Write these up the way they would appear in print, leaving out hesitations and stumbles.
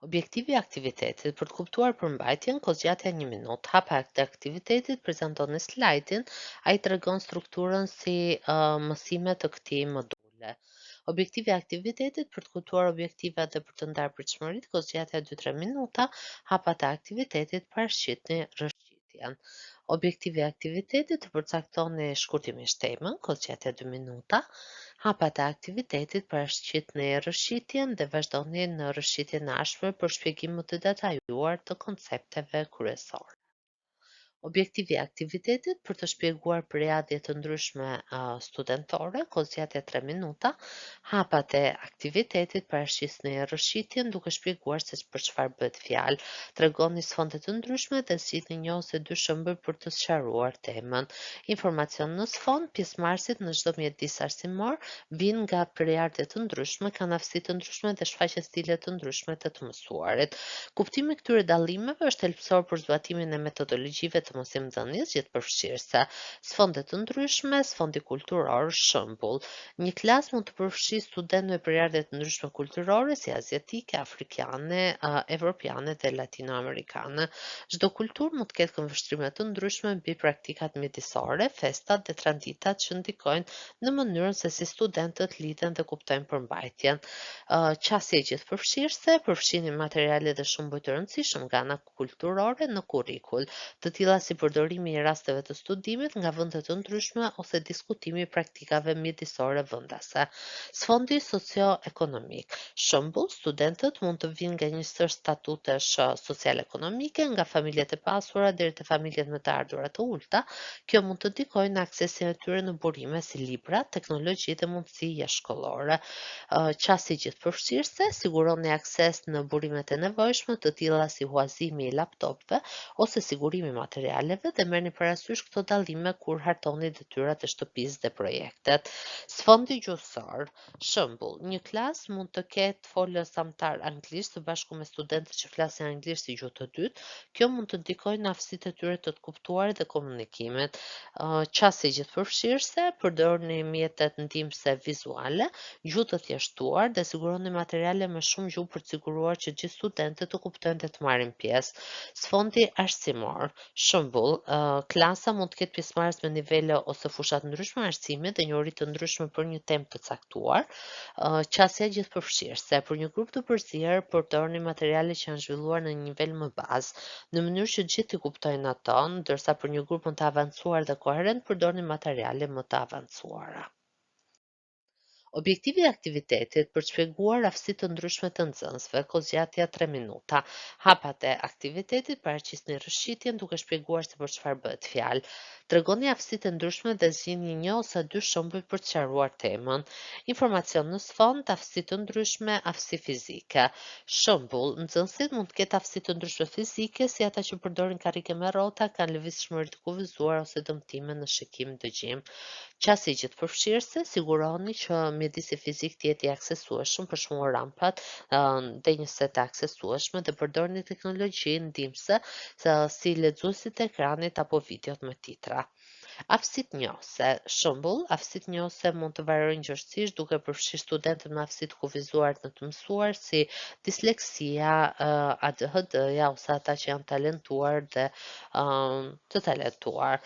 Objektivi i aktivitetit për të kuptuar përmbajtjen, kozgjatja 1 minutë. Hapa e aktivitetit prezanton në slajdin, ai tregon strukturën si mësime të këtij module. Objektivi i aktivitetit për të kuptuar objektivat dhe për të ndarë pritshmëritë, kozgjatja 2-3 minuta. Hapat e aktivitetit parashqitni rrëshqitjen. Objektivi i aktivitetit të përcaktoni shkurtimisht temën, kozgjatja 2 minuta. Hapat e aktivitetit parashqitni rrëshqitjen dhe vazhdoni në rrëshqitjen e ashpër për shpjegim më të detajuar të koncepteve kryesore. Objektivi i aktivitetit për të shpjeguar përjatje të ndryshme studentore, kozgjatja 3 minuta. Hapat e aktivitetit parashqisni rrëshqitjen duke shpjeguar se për çfarë bëhet fjalë. Tregoni sfonde të ndryshme dhe zgjidhni një ose dy shembuj për të sqaruar temën. Informacion në sfond, pjesëmarrësit në çdo mjedis arsimor vijnë nga përjatje të ndryshme, kanë aftësi të ndryshme dhe shfaqen stile të ndryshme të mësuarit. Kuptimi i këtyre dallimeve është helpsor për zbatimin e metodologjive të mësimdhënies gjithëpërfshirëse. Sfonde të ndryshme, sfondi kulturor, shembull. Një klasë mund të përfshijë studentë me përjatje të ndryshme kulturore si aziatike, afrikane, evropiane dhe latinoamerikane. Çdo kulturë mund të ketë këndvështrime të ndryshme mbi praktikat mjedisore, festat dhe traditat që ndikojnë në mënyrën se si studentët lidhen dhe kuptojnë përmbajtjen. Qasje gjithëpërfshirëse, përfshini materiale dhe shembuj të rëndësishëm nga ana kulturore në kurrikull, të tilla si përdorimi i rasteve të studimit nga vende të ndryshme ose diskutimi i praktikave mjedisore vendase. Sfondi socio-ekonomik. Shembull, studentët mund të vinë nga një stër statutesh social-ekonomike, nga familjet e pasura deri te familjet me të ardhurat të ulta. Kjo mund të ndikojë në aksesin e tyre në burime si libra, teknologji dhe mundësi jashtë-shkollore. Qasje gjithëpërfshirëse, siguroni akses në burimet e nevojshme, të tilla si huazimi i laptopëve ose sigurimi i materialeve dhe merrni parasysh këto dallime kur hartoni detyrat e shtëpisë dhe projektet. Sfondi gjuhësor. Shembull, një klasë mund të ketë folës antar anglisht së bashku me studentët që flasin anglisht si gjuhë të dytë. Kjo mund të ndikojë në aftësitë e tyre të kuptuarit dhe komunikimit. Qasje gjithëpërfshirëse, përdorni mjetet ndihmëse vizuale, gjuhë të thjeshtuar dhe siguroni materiale me shumë gjuhë për të siguruar që gjithë studentët të kuptojnë dhe të marrin pjesë. Sfondi arsimor. Shembull, klasa mund të ketë pjesëmarrës me nivele ose fusha të ndryshme arsimi dhe njohuri të ndryshme për një temë të caktuar. Qasja gjithëpërfshirëse. Për një grup të përzier, përdorni materiale që janë zhvilluar në një nivel më bazë, në mënyrë që gjithë të kuptojnë ato, ndërsa për një grup më të avancuar dhe koherent, përdorni materiale më të avancuara. Objektivi i aktivitetit për të shpjeguar aftësitë të ndryshme të nxënësve, kozgjatja 3 minuta. Hapat e aktivitetit paraqisni rrëshqitjen duke shpjeguar se për çfarë bëhet fjalë. Tregoni aftësitë e ndryshme dhe zgjidhni një ose dy shembuj për të sqaruar temën. Informacion në sfond, aftësi të ndryshme, aftësi fizike. Shembull, nxënësit mund të ketë aftësi të ndryshme fizike si ata që përdorin karrige me rrota, kanë lëvizshmëri të kufizuar ose dëmtime në shikim dëgjim. Qasje gjithëpërfshirëse, siguroni që mjedisi fizik të jetë i aksesueshëm, për shembull rampat dhe një set të aksesueshme dhe përdorni teknologji ndihmëse si lexuesit e ekranit apo videot me titra. Aftësitë njohëse. Shembull, aftësitë njohëse mund të varojnë ngjyrësisht duke përfshirë studentët me aftësi të kufizuar në të mësuar si disleksia, ADHD-ja ose ata që janë talentuar dhe të talentuar.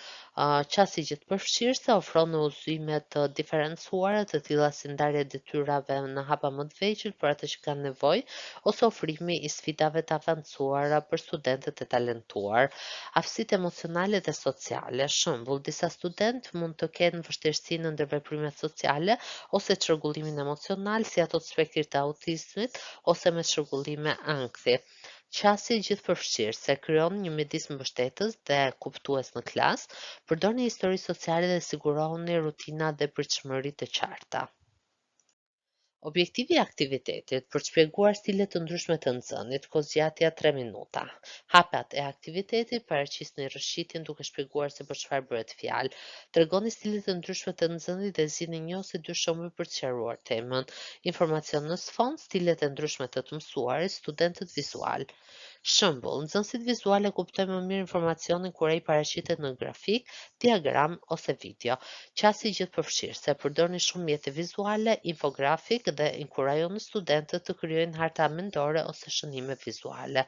Qasje gjithëpërfshirëse ofron udhëzime të diferencuara të tilla si ndarja e detyrave në hapa më të vegjël për ata që kanë nevojë ose ofrimi i sfidave të avancuara për studentët e talentuar. Aftësitë emocionale dhe sociale. Shembull, disa studentë mund të kenë vështirësi në ndërveprimet sociale ose çrregullimin emocional si ato të spektrit të autizmit ose me çrregullime ankthi. Qasje gjithëpërfshirëse krijon një mjedis mbështetës dhe kuptues në klasë. Përdorni histori sociale dhe siguroni rutina dhe pritshmëri të qarta. Objektivi i aktivitetit për të shpjeguar stile të ndryshme të nxënit, kozgjatja 3 minuta. Hapat e aktivitetit paraqisni rrëshqitjen duke shpjeguar se për çfarë bëhet fjalë. Tregoni stile të ndryshme të nxënit dhe zgjidhni një ose dy shembuj për të sqaruar temën. Informacion në sfond, stilet e ndryshme të mësuarit, studentët vizual. Shembull, nxënësit vizuale kuptojnë më mirë informacionin kur ai paraqitet në grafik, diagram ose video. Qasi gjithëpërfshirëse përdorni shumë mjete vizuale, infografik dhe inkurajoni studentët të krijojnë harta mendore ose shënime vizuale.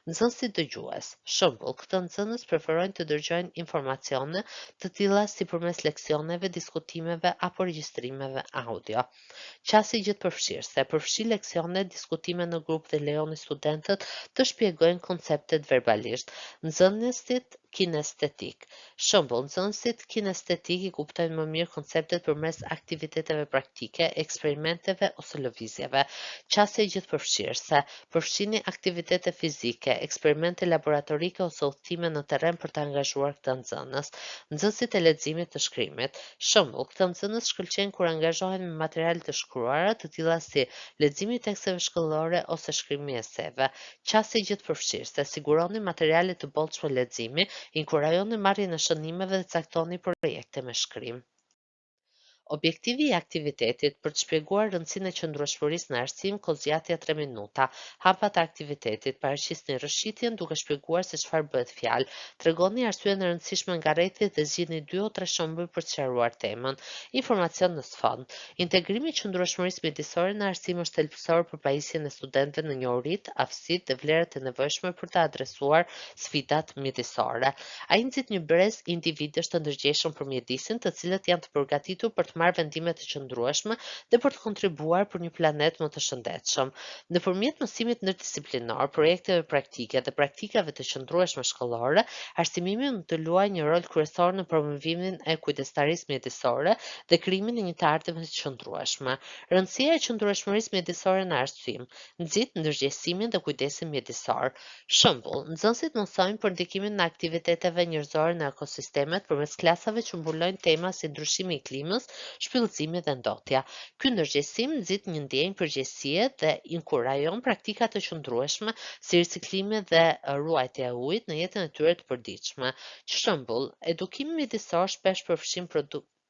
Nxënësit dëgjues. Shembull, këtë nxënës preferojnë të dëgjojnë informacione të tilla si përmes leksioneve, diskutimeve apo regjistrimeve audio. Qasi gjithëpërfshirëse përfshi leksione, diskutime në grup dhe lejoni studentët të shpjegojnë konceptet verbalisht. Nxënësit kinestetik. Shembull, nxënësit kinestetik i kuptojnë më mirë konceptet përmes aktiviteteve praktike, eksperimenteve ose lëvizjeve. Qasje gjithëpërfshirëse. Përfshini aktivitete fizike, eksperimente laboratorike ose udhëtime në terren për të angazhuar këtë nxënës. Nxënësit e leximit të shkrimit. Shembull, këtë nxënës shkëlqejnë kur angazhohen me materiale të shkruara, të tilla si leximi i teksteve shkollore ose shkrimi i eseve. Qasje gjithëpërfshirëse. Siguroni materiale të bollshme leximi, inkurajoni marrjen e shënimeve dhe caktoni projekte me shkrim. Objektivi i aktivitetit për të shpjeguar rëndësinë e qëndrueshmërisë në arsim, kozgjatja 3 minuta. Hapat e aktivitetit, paraqisni rrëshqitjen duke shpjeguar se çfarë bëhet fjalë. Tregoni arsyeën e rëndësishme nga rrethit dhe zgjidhni 2 o 3 shembuj për të sqaruar temën. Informacion në sfond. Integrimi i qëndrueshmërisë mjedisore në arsim është thelbësor për pajisjen e studentëve në njohuritë, aftësitë dhe vlerat e nevojshme për të adresuar sfidat mjedisore. Ai nxit një brez individësh të ndërgjegjshëm për mjedisin, të cilët janë të përgatitur për të marrë vendime të qëndrueshme dhe për të kontribuar për një planet më të shëndetshëm. Nëpërmjet mësimit ndërdisiplinor, projekteve praktike dhe praktikave të qëndrueshme shkollore, arsimimi mund të luajë një rol kryesor në promovimin e kujdestarisë mjedisore dhe krijimin e një të ardhmeve të qëndrueshme. Rëndësia e qëndrueshmërisë mjedisore në arsim nxit ndërgjegjësimin dhe kujdesin mjedisor. Shembull, nxënësit mësojnë për ndikimin në aktiviteteve njerëzore në ekosistemet përmes klasave që mbulojnë tema si ndryshimi i klimës, shpillëzimi dhe ndotja. Ky ndërgjegjësim nxit një ndjenjë përgjegjësie dhe inkurajon praktika të qëndrueshme si riciklimi dhe ruajtja e ujit në jetën e tyre të përditshme. Për shembull, edukimi mjedisor shpesh përfshin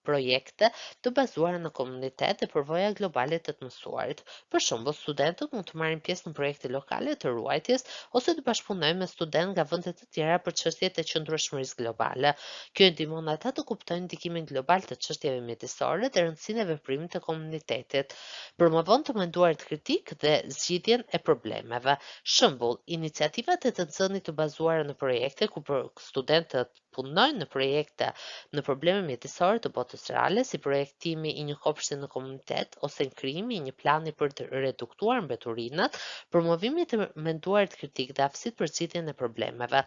projekte të bazuara në komunitet dhe përvoja globale të të mësuarit. Për shembull, studentët mund të marrin pjesë në projekte lokale të ruajtjes ose të bashkëpunojnë me studentë nga vende të tjera për çështjet e qëndrueshmërisë globale. Kjo i ndihmon ata të kuptojnë ndikimin global të çështjeve mjedisore dhe rëndësinë e veprimit të komunitetit. Promovon të menduarit kritik dhe zgjidhjen e problemeve. Shembull, iniciativat e të nxënit të bazuara në projekte ku studentët punojnë në projekte në probleme mjedisore të botës reale, si projektimi i një kopshti në komunitet ose në krijimi i një plani për të reduktuar mbeturinat, promovimi të menduarit kritik dhe aftësitë për zgjidhjen e problemeve.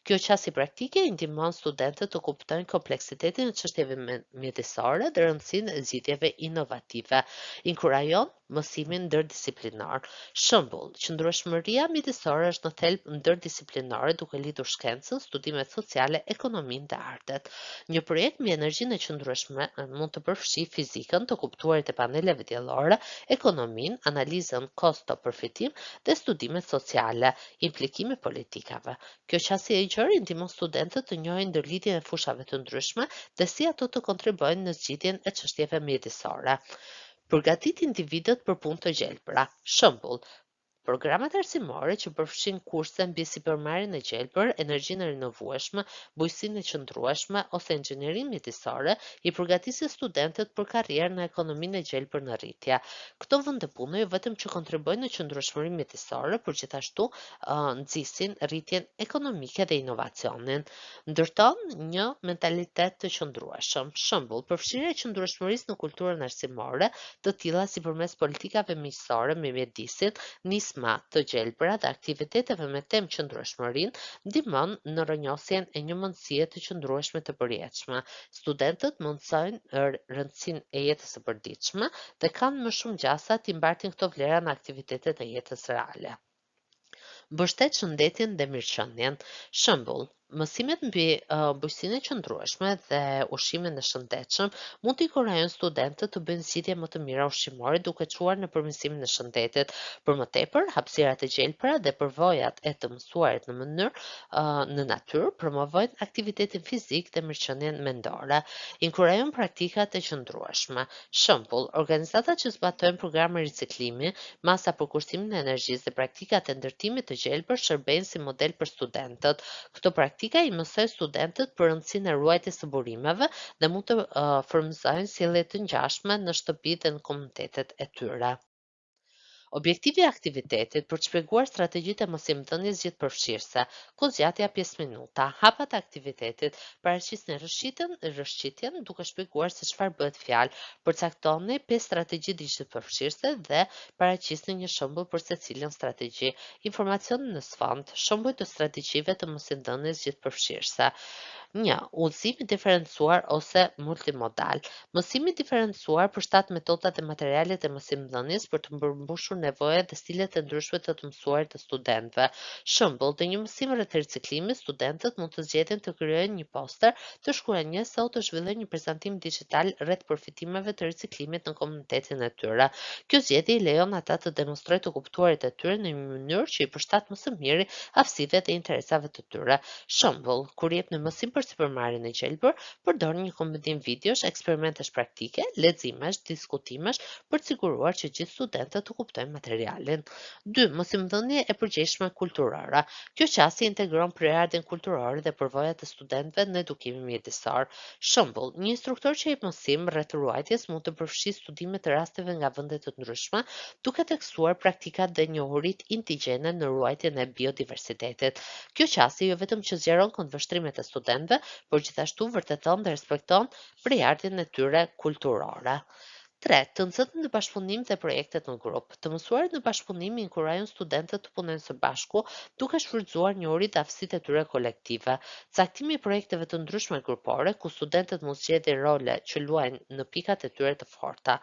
Kjo qasje praktike i ndihmon studentët të kuptojnë kompleksitetin e çështjeve mjedisore dhe rëndësinë e zgjidhjeve inovative. Inkurajon mësimin ndërdisiplinor. Shembull, qëndrueshmëria mjedisore është në thelb ndërdisiplinore duke lidhur shkencën, studimet sociale, ekonominë dhe artet. Një projekt mbi energjinë e qëndrueshme mund të përfshijë fizikën, të kuptuarit e paneleve diellore, ekonominë, analizën kosto-përfitim dhe studimet sociale, implikime politikave. Kjo qasje e gjerë i ndihmon studentët të njohin ndërlidhjen e fushave të ndryshme dhe si ato të kontribuojnë në zgjidhjen e çështjeve mjedisore. Përgatit individët për punë të gjelbra. Shembull, programet arsimore që përfshin kurse mbi sipërmarrjen e gjelbër, energjinë e rinovueshme, bujqësinë e qëndrueshme ose inxhinierinë mjedisore i përgatisin studentët për karrierë në ekonominë e gjelbër në rritje. Këto vende pune jo vetëm që kontribuojnë në qëndrueshmërinë mjedisore, por gjithashtu nxisin rritjen ekonomike dhe inovacionin. Ndërton një mentalitet të qëndrueshëm. Shembull, përfshirja e qëndrueshmërisë në kulturën arsimore, të tilla si përmes politikave miqësore me mjedisin, nisma të gjelbra dhe aktiviteteve me temë qëndrueshmërinë ndihmon në rrënjosjen e një mundësie të qëndrueshme të përjetshme. Studentët mësojnë rëndësinë e jetës së përditshme dhe kanë më shumë gjasa të mbartin këto vlera në aktivitetet e jetës reale. Mbështet shëndetin dhe mirëqendjen. Shembull, Mësimet mbi bujqësinë e qëndrueshme dhe ushqimin e shëndetshëm mund t'i inkurajojnë studentët të bëjnë zgjidhje më të mira ushqimore duke çuar në përmirësimin e shëndetit. Për më tepër, hapësirat e gjelbra dhe përvojat e të mësuarit në natyrë promovojnë aktivitetin fizik dhe mirëqenien mendore. Inkurajojnë praktikat e qëndrueshme. Shembull, organizatat që zbatojnë programe riciklimi, masa për kursimin e energjisë dhe praktikat e ndërtimit të gjelbër shërbejnë si model për studentët. Këto praktika i mësojnë studentët për rëndësinë e ruajtjes së burimeve dhe mund të frymëzojnë sjellje të ngjashme në shtëpi dhe në komunitetet e tyre. Objektivi i aktivitetit për të shpjeguar strategjitë e mësimdhënies gjithëpërfshirëse, kozgjatja 5 minuta. Hapat e aktivitetit paraqisni rëshqitjen duke shpjeguar se çfarë bëhet fjalë, përcaktoni 5 strategji gjithëpërfshirëse dhe paraqisni një shembull për secilën strategji. Informacion në sfond, shembuj të strategjive të mësimdhënies gjithëpërfshirëse. 1. Udhëzim i diferencuar ose multimodal. Mësimi i diferencuar përshtat metodat dhe materialet e mësimdhënies për të përmbushur nevojat dhe stilet e ndryshme të mësuarit të studentëve. Shembull, në një mësim rreth riciklimit, studentët mund të zgjedhin të krijojnë një poster, të shkruajnë një esë ose të zhvillojnë një prezantim digital rreth përfitimeve të riciklimit në komunitetin e tyre. Kjo zgjedhje i lejon ata të demonstrojnë të kuptuarit e tyre në një mënyrë që i përshtat më së miri aftësive dhe interesave të tyre. Shembull, kur jep në mësim për sipërmarrjen e gjelbër, përdorni një kombinim videosh, eksperimentesh praktike, leximesh, diskutimesh për të siguruar që gjithë studentët të kuptojnë materialin. 2. Mësimdhënie e përgjegjshme kulturore. Kjo qasje integron prerardhjen kulturore dhe përvojat e studentëve në edukimin mjedisor. Shembull, një instruktor që jep mësim rreth ruajtjes mund të përfshijë studime të rasteve nga vende të ndryshme, duke tekstuar praktikat dhe njohuritë indigjene në ruajtjen e biodiversitetit. Kjo qasje jo vetëm që zgjeron këndvështrimet e studentëve, por gjithashtu vërteton dhe respekton prejardhjen e tyre kulturore. 3. Të nxënët në bashkëpunim dhe projektet në grup. Të mësuarit në bashkëpunim inkurajojnë studentët të punojnë së bashku, duke shfrytzuar njohurit dhe aftësitë e tyre kolektive. Caktimi i projekteve të ndryshme grupore, ku studentët mund zgjedhin role që luajnë në pikat e tyre të forta.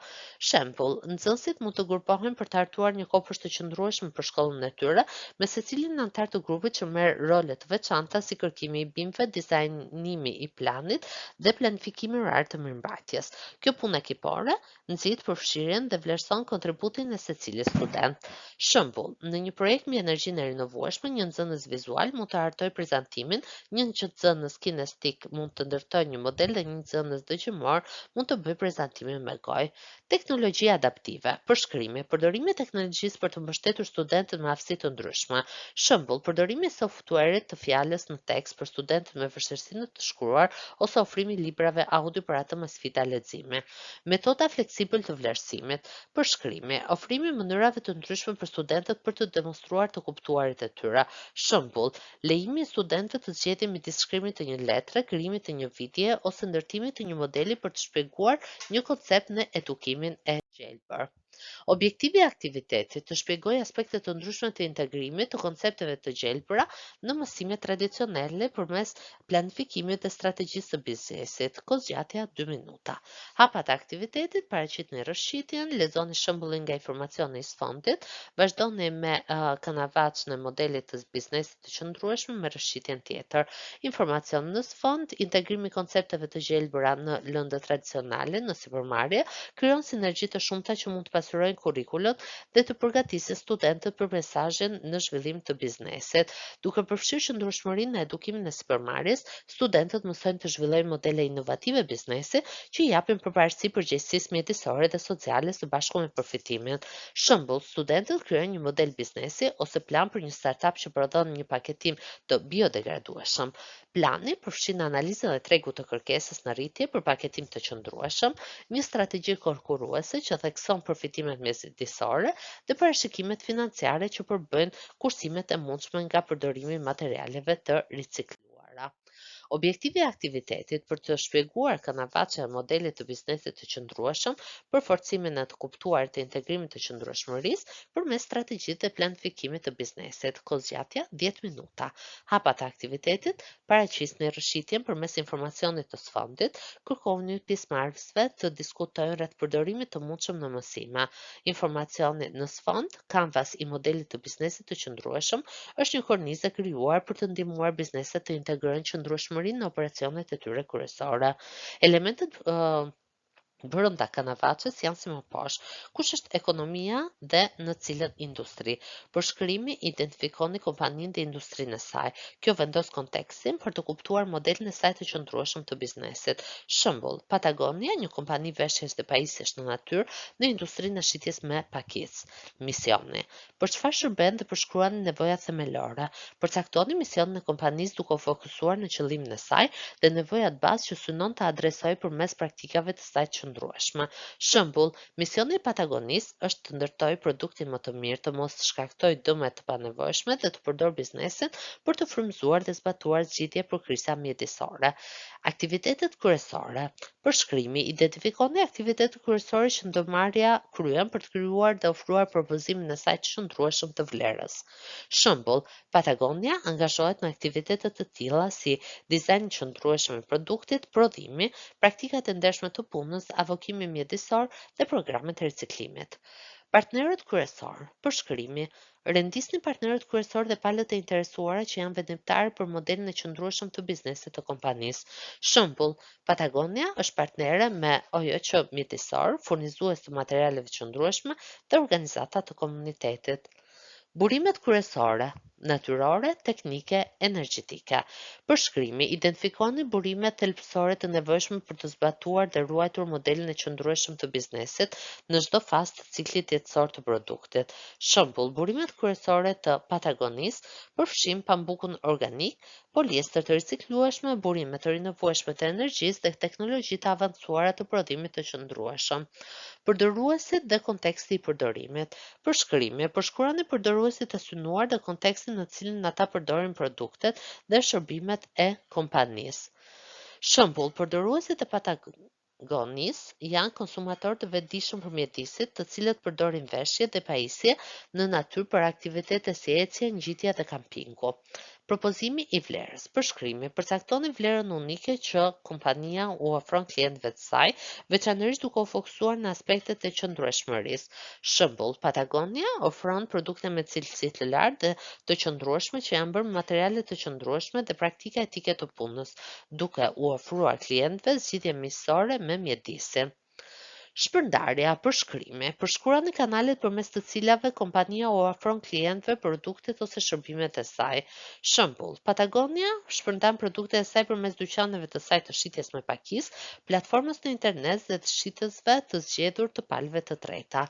Shembull, nxënësit mund të grupohen për të hartuar një kopësht të qëndrueshme për shkollën e tyre, me secilin anëtar të grupit që merr role të veçanta si kërkimi i bimëve, dizajnimi i planit dhe planifikimi orar të mirëmbajtjes. Kjo punë ekipore nxit përfshirjen dhe vlerëson kontributin e secilit student. Shembull, në një projekt mbi energjinë e rinovueshme, një nxënës vizual mund të hartojë prezantimin, një nxënës kinestik mund të ndërtojë një model dhe një nxënës dëgjimor mund të bëjë prezantimin me gojë. Teknologjia adaptive, përshkrimi, përdorimi i teknologjisë për të mbështetur studentët me aftësi të ndryshme. Shembull, përdorimi i softwaret të fjalës në tekst për studentët me vështirësi në të shkruar ose ofrimi i librave audio për atë me sfida leximi. Metoda fleksibël të vlerësimit, përshkrimi, ofrimi i mënyrave të ndryshme për studentët për të demonstruar të kuptuarit e tyre. Shembull, lejimi i studentëve të zgjedhin midis shkrimit të një letre, krijimit të një video ose ndërtimit të një modeli për të shpjeguar një koncept në edukimin e gjelbër. Objektivi i aktivitetit të shpjegojë aspekte të ndryshme të integrimit të koncepteve të gjelbëra në mësimet tradicionale përmes planifikimit dhe strategjisë së biznesit. Kozgjatja 2 minuta. Hapat e aktivitetit, paraqitni rrëshqitjen, lexoni shembullin nga informacioni i sfondit, vazhdoni me kanavacën e modelit të biznesit të qëndrueshëm me rrëshqitjen tjetër. Informacion në sfond, integrimi i koncepteve të gjelbëra në lëndë tradicionale në sipërmarrje krijon sinergji të shumta që mund të pasurojnë kurrikulët dhe të përgatisin studentët për mesazhin në zhvillim të biznesit. Duke përfshirë qëndrueshmërinë në edukimin e sipërmarrjes, studentët mësojnë të zhvillojnë modele inovative biznesi që i japin përparësi përgjegjësisë mjedisore dhe sociale së bashku me përfitimin. Shembull, studentët krijojnë një model biznesi ose plan për një startup që prodhon një paketim të biodegradueshëm. Plani përfshin analizën e tregut të kërkesës në rritje për paketim të qëndrueshëm, një strategji konkurruese që thekson përfitimet mjedisore dhe parashikimet financiare që përbëjnë kursimet e mundshme nga përdorimi i materialeve të ricikluara. Objektivi i aktivitetit për të shpjeguar kanavaçe e modelit të biznesit të qëndrueshëm për forcimin e të kuptuar të integrimit të qëndrueshmërisë përmes strategjitë dhe planifikimit të biznesit. Kozgjatja 10 minuta. Hapat e aktivitetit: paraqisni rrëshitjen përmes informacionit të sfondit, kërkoni pjesëmarrësve të diskutojnë rreth përdorimit të mundshëm në mësime. Informacioni në sfond: kanvas i modelit të biznesit të qëndrueshëm është një kornizë e krijuar për të ndihmuar bizneset të integrojnë qëndrueshmërinë në operacionet e tyre kryesore. Elementet brenda kanavaçes janë si më poshtë: kush është ekonomia dhe në cilën industri. Përshkrimi: identifikoni kompaninë dhe industrinë e saj. Kjo vendos kontekstin për të kuptuar modelin e saj të qëndrueshëm të biznesit. Shembull: Patagonia, një kompani veshjesh dhe pajisjesh në natyrë në industrinë e shitjes me pakicë. Misioni: për çfarë shërben dhe përshkruani nevojat themelore. Përcaktoni misionin e kompanisë duke u fokusuar në qëllimin e saj dhe nevojat bazë që synon të adresojë përmes praktikave të saj të qëndrueshme. Shembull: misioni i Patagonisë është të ndërtojë produktin më të mirë, të mos shkaktojë dëme të panevojshme dhe të përdorë biznesin për të frymëzuar dhe zbatuar zgjidhje për kriza mjedisore. Aktivitetet kryesore. Përshkrimi: identifikoni aktivitetet kryesore që ndërmarrja kryen për të krijuar dhe ofruar propozimin e saj të qëndrueshëm të vlerës. Shembull: Patagonia angazhohet në aktivitete të tilla si dizajni i qëndrueshëm i produktit, prodhimi, praktikat e ndershme të punës, avokimi mjedisor dhe programet e riciklimit. Partnerët kryesor. Përshkrimi: rendisni partnerët kryesor dhe palët e interesuara që janë vendimtarë për modelin e qëndrueshëm të biznesit të kompanisë. Shembull: Patagonia është partnere me OJQ mjedisor, furnizues të materialeve të qëndrueshme dhe organizata të komunitetit. Burimet kryesore: natyrore, teknike, energjetike. Përshkrimi: identifikoni burimet thelbësore të nevojshme për të zbatuar dhe ruajtur modelin e qëndrueshëm të biznesit në çdo fazë të ciklit jetësor të produktit. Shembull: burimet kryesore të Patagonisë përfshin pambukun organik, poliester të riciklueshme, burime të rinovueshme të energjisë dhe teknologji të avancuara të prodhimit të qëndrueshëm. Përdoruesit dhe konteksti i përdorimit. Përshkrimi: përshkruani përdoruesit e synuar dhe kontekstin në cilin ata përdorin produktet dhe shërbimet e kompanisë. Shembull: përdoruesit e Patagonisë janë konsumatorë të vetëdijshëm për mjedisit, të cilët përdorin veshje dhe pajisje në natyrë për aktivitete si ecje, ngjitje dhe kampingu. Propozimi i vlerës. Përshkrimi: përcaktoni vlerën unike që kompania u ofron klientëve të saj, veçanërisht duke u fokusuar në aspektet e qëndrueshmërisë. Shembull: Patagonia ofron produkte me cilësi të lartë dhe të qëndrueshme që janë bërë me materiale të qëndrueshme dhe praktika etike të punës, duke u ofruar klientëve zgjidhje miqësore me mjedisin. Shpërndarja. Përshkrimi: përshkruani kanalet përmes të cilave kompania u ofron klientëve produktet ose shërbimet e saj. Shembull: Patagonia shpërndan produktet e saj përmes dyqaneve të saj të shitjes me pakisë, platformës në internet dhe të shitësve të zgjedhur të palëve të treta.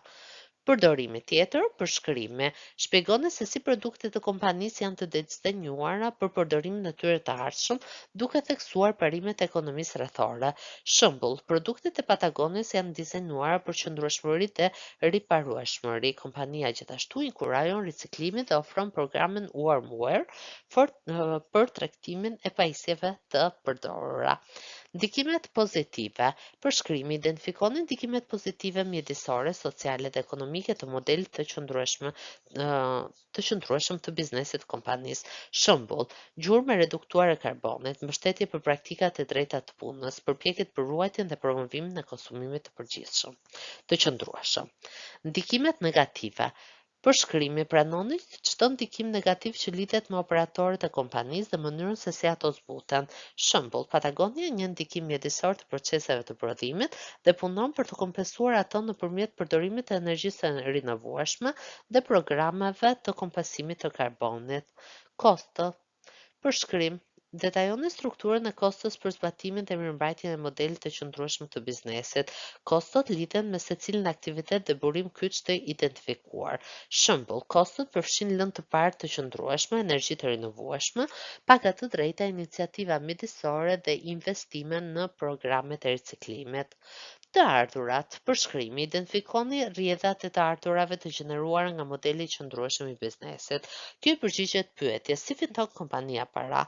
Përdorimi tjetër. Përshkrimi: shpjegoni se si produktet e kompanisë janë të dizenjuara për përdorimin e tyre të ardhshëm, duke theksuar parimet e ekonomisë rrethore. Shembull: produktet e Patagonisë janë dizenjuara për qëndrueshmëri dhe riparueshmëri. Kompania gjithashtu inkurajon riciklimin dhe ofron programin Warmware për tregtimin e pajisjeve të përdorura. Ndikimet pozitive. Përshkrimi: identifikoni ndikimet pozitive mjedisore, sociale dhe ekonomike të modelit të qëndrueshëm të biznesit të kompanisë. Shembull: gjurmë e reduktuar e karbonit, mbështetje për praktikat e drejta të punës, përpjekjet për ruajtjen dhe promovimin e konsumimit të përgjithshëm, të qëndrueshëm. Ndikimet negative. Përshkrimi: pranoni çdo ndikim negativ që lidhet me operatorët e kompanisë dhe mënyrën se si ato zbuten. Shembull: Patagonia një ndikim mjedisor të proceseve të prodhimit dhe punon për të kompensuar ato nëpërmjet përdorimit të energjisë rinovueshme dhe programeve të kompensimit të karbonit. Kostot. Përshkrim: detajoni strukturën e kostos për zbatimin dhe mirëmbajtjen e modelit të qëndrueshëm të biznesit. Kostot lidhen me secilin aktivitet dhe burim kyç të identifikuar. Shembull: kostot përfshin lëndë të parë të qëndrueshme, energji të rinovueshme, paga të drejta, iniciativa mjedisore dhe investime në programet e riciklimit. Të ardhurat. Përshkrimi: identifikoni rrjedhat e të ardhurave të gjeneruara nga modeli i qëndrueshëm i biznesit. Ky përgjigjet pyetjes: si fiton kompania para?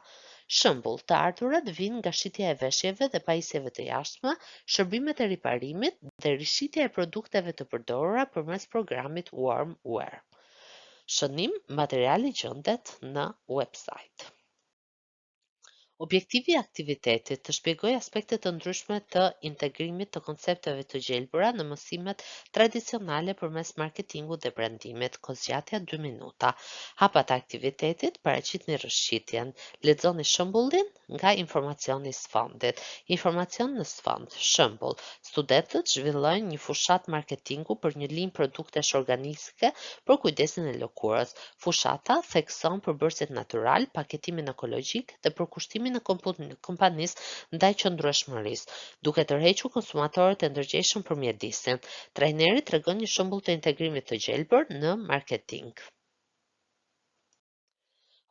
Shembull, të ardhurat vijnë nga shitja e veshjeve dhe pajisjeve të jashtme, shërbimet e riparimit dhe rishitja e produkteve të përdorura përmes programit Warmware. Shënim, materiali gjendet në website. Objektivi i aktivitetit të shpjegoj aspektet të ndryshme të integrimit të koncepteve të gjelbëra në mësimet tradicionale përmes marketingut dhe brandimit, kohëzgjatja 2 minuta. Hapat e aktivitetit, paraqitni rrëshqitjen. Lexoni shembullin nga informacioni i sfondit. Informacion në sfond. Shembull, studentët zhvillojnë një fushat marketingu për një linjë produktesh organike për kujdesin e lëkurës. Fushata thekson përbërësit natyral, paketimin ekologjik dhe përkushtimin e kompanisë ndaj qëndrueshmërisë, duke tërhequr konsumatorët e ndërgjegjshëm për mjedisin. Trajneri tregon një shembull të integrimit të gjelbër në marketing.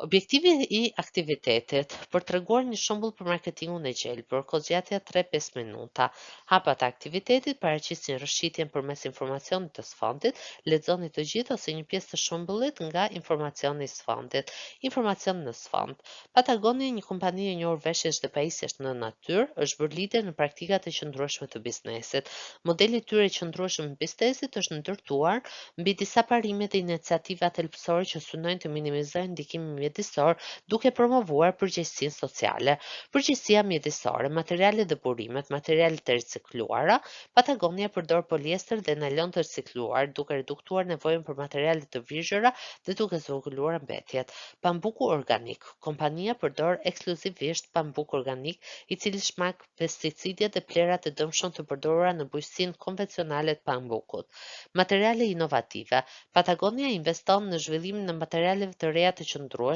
Objektivi i aktivitetit, për treguar një shembull për marketingun e gjelbër, kohëzgjatja 3-5 minuta. Hapat e aktivitetit, paraqisni rrëshqitjen përmes informacionit të sfondit, lexoni të gjithë ose një pjesë të shembullit nga informacioni i sfondit. Informacion në sfond. Patagonia, një kompani e njohur veshjesh dhe pajisjesh në natyrë, është bërë lider në praktikat e qëndrueshme të biznesit. Modeli i tyre i qëndrueshëm i biznesit është ndërtuar mbi disa parime dhe iniciativa thelbësore që synojnë të minimizojnë ndikimin mjedisor duke promovuar përgjegjësinë sociale. Përgjegjësia mjedisore, materialet dhe burimet, materialet e ricikluara. Patagonia përdor poliester dhe nylon të ricikluar duke reduktuar nevojën për materiale të vrizhura dhe duke zvogëluar mbetjet. Pambuku organik. Kompania përdor ekskluzivisht pambuk organik, i cili shmak pesticidjet dhe plerat e dëmshme të përdorura në bujqësinë konvencionale të pambukut. Materiale inovative. Patagonia investon në zhvillimin e materialeve të reja të qëndrueshme,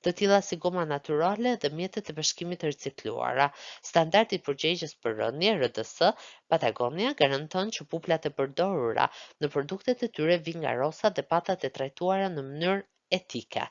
të tilla si goma natyrale dhe mjetet e peshkimit të ricikluara. Standardi i përgjegjës për rënje (RDS). Patagonia garanton që puplat e përdorura në produktet e tyre vijnë nga rosa dhe patat e trajtuara në mënyrë etike.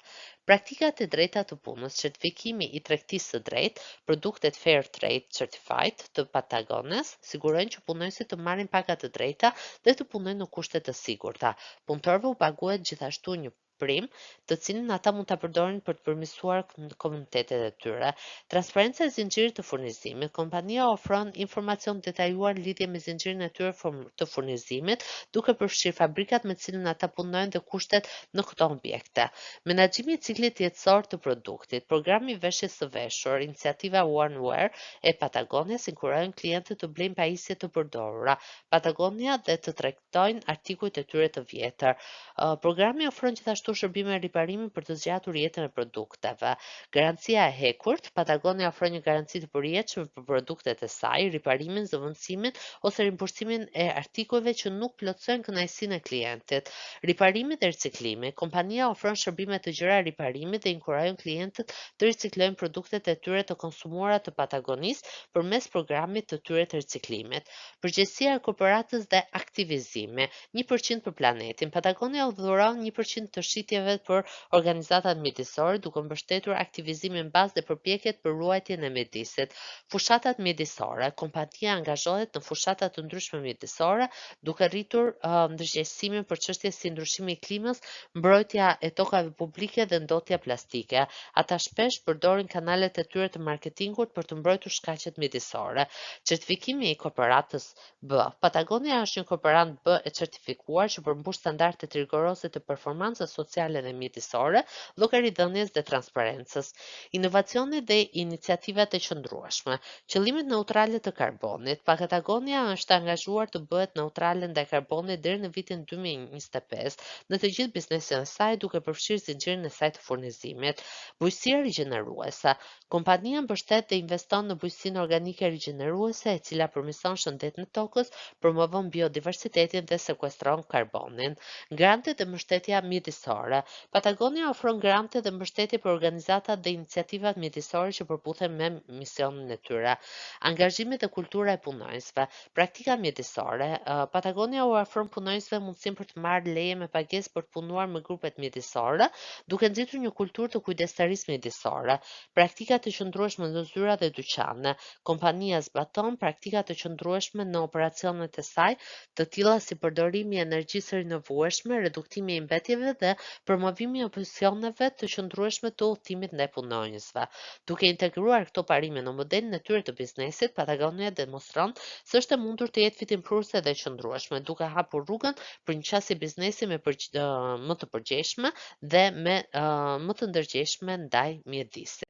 Praktikat e drejta të punës, certifikimi i tregtisë së drejtë, produktet Fair Trade Certified të Patagones sigurojnë që punonjësit të marrin paga të drejta dhe të punojnë në kushte të sigurta. Punëtorëve u paguhet gjithashtu një prim, të cilin ata mund ta përdorin për të përmirësuar komunitetet e tyre. Transparenca e zinxhirit të furnizimit. Kompania ofron informacion detajuar lidhje me zinxhirin e tyre të furnizimit, duke përfshirë fabrikat me të cilën ata punojnë dhe kushtet në këto objekte. Menaxhimi i ciklit jetësor të produktit. Programi veshjes së veshur, iniciativa Warmware e Patagonias inkurajojnë klientët të blejnë pajisje të përdorura Patagonia dhe të tregtojnë artikujt e tyre të vjetër. Programi ofron gjithashtu shërbime riparimi për të zgjatur jetën e produkteve. Garancia e hekurt. Patagonia ofron një garanci të përjetshme për produktet e saj, riparimin, zëvendësimin ose rimbursimin e artikujve që nuk plotësojnë kënaqësinë e klientit. Riparimi dhe riciklimi. Kompania ofron shërbime të gjëra riparimi dhe inkurajon klientët të riciklojnë produktet e tyre të konsumuara të Patagonisë përmes programit të tyre të riciklimit. Përgjegjësia e korporatës dhe aktivizimi. 1% për planetin. Patagonia udhëron 1% të shitjeve për organizatat mjedisore, duke mbështetur aktivizimin bazë dhe përpjekjet për ruajtjen e mjedisit. Fushatat mjedisore. Kompania angazhohet në fushata të ndryshme mjedisore, duke rritur ndërgjegjësimin për çështje si ndryshimi i klimës, mbrojtja e tokave publike dhe ndotja plastike. Ata shpesh përdorin kanalet e tyre të marketingut për të mbrojtur shkaqet mjedisore. Certifikimi i korporatës B. Patagonia është një korporant B e certifikuar që përmbush standardet rigoroze të performancës sociale dhe mjedisore, llogaridhënies dhe transparencës. Inovacioni dhe iniciativat e qëndrueshme. Qëllimet neutrale të karbonit. Patagonia është angazhuar të bëhet neutrale ndaj karbonit deri në vitin 2025 në të gjithë biznesin e saj, duke përfshirë zinxhirin e saj të furnizimit. Bujqësia rigjeneruese. Kompania mbështet dhe investon në bujqësinë organike rigjeneruese, e cila përmirëson shëndetin e tokës, promovon biodiversitetin dhe sekuestron karbonin. Grantet dhe mbështetja mjedisore. Patagonia ofron grante dhe mbështetje për organizatat dhe iniciativat mjedisore që përputhen me misionin e tyre. Angazhimi dhe kultura e punonjësve. Praktika mjedisore. Patagonia u ofron punonjësve mundësinë për të marrë leje me pagesë për të punuar me grupet mjedisore, duke nxitur një kulturë të kujdestarisë mjedisore. Praktika të qëndrueshme në zyra dhe dyqane. Kompania zbaton praktika të qëndrueshme në operacionet e saj, të tilla si përdorimi i energjisë rinovueshme, reduktimi i mbetjeve dhe promovimi i opsioneve të qëndrueshme të udhëtimit ndaj punonjësve. Duke integruar këto parime në modelin e tyre të biznesit, Patagonia demonstron se është e mundur të jetë fitimpruese dhe e qëndrueshme, duke hapur rrugën për një qasje biznesi më të përgjegjshme dhe më të ndërgjegjshme ndaj mjedisit.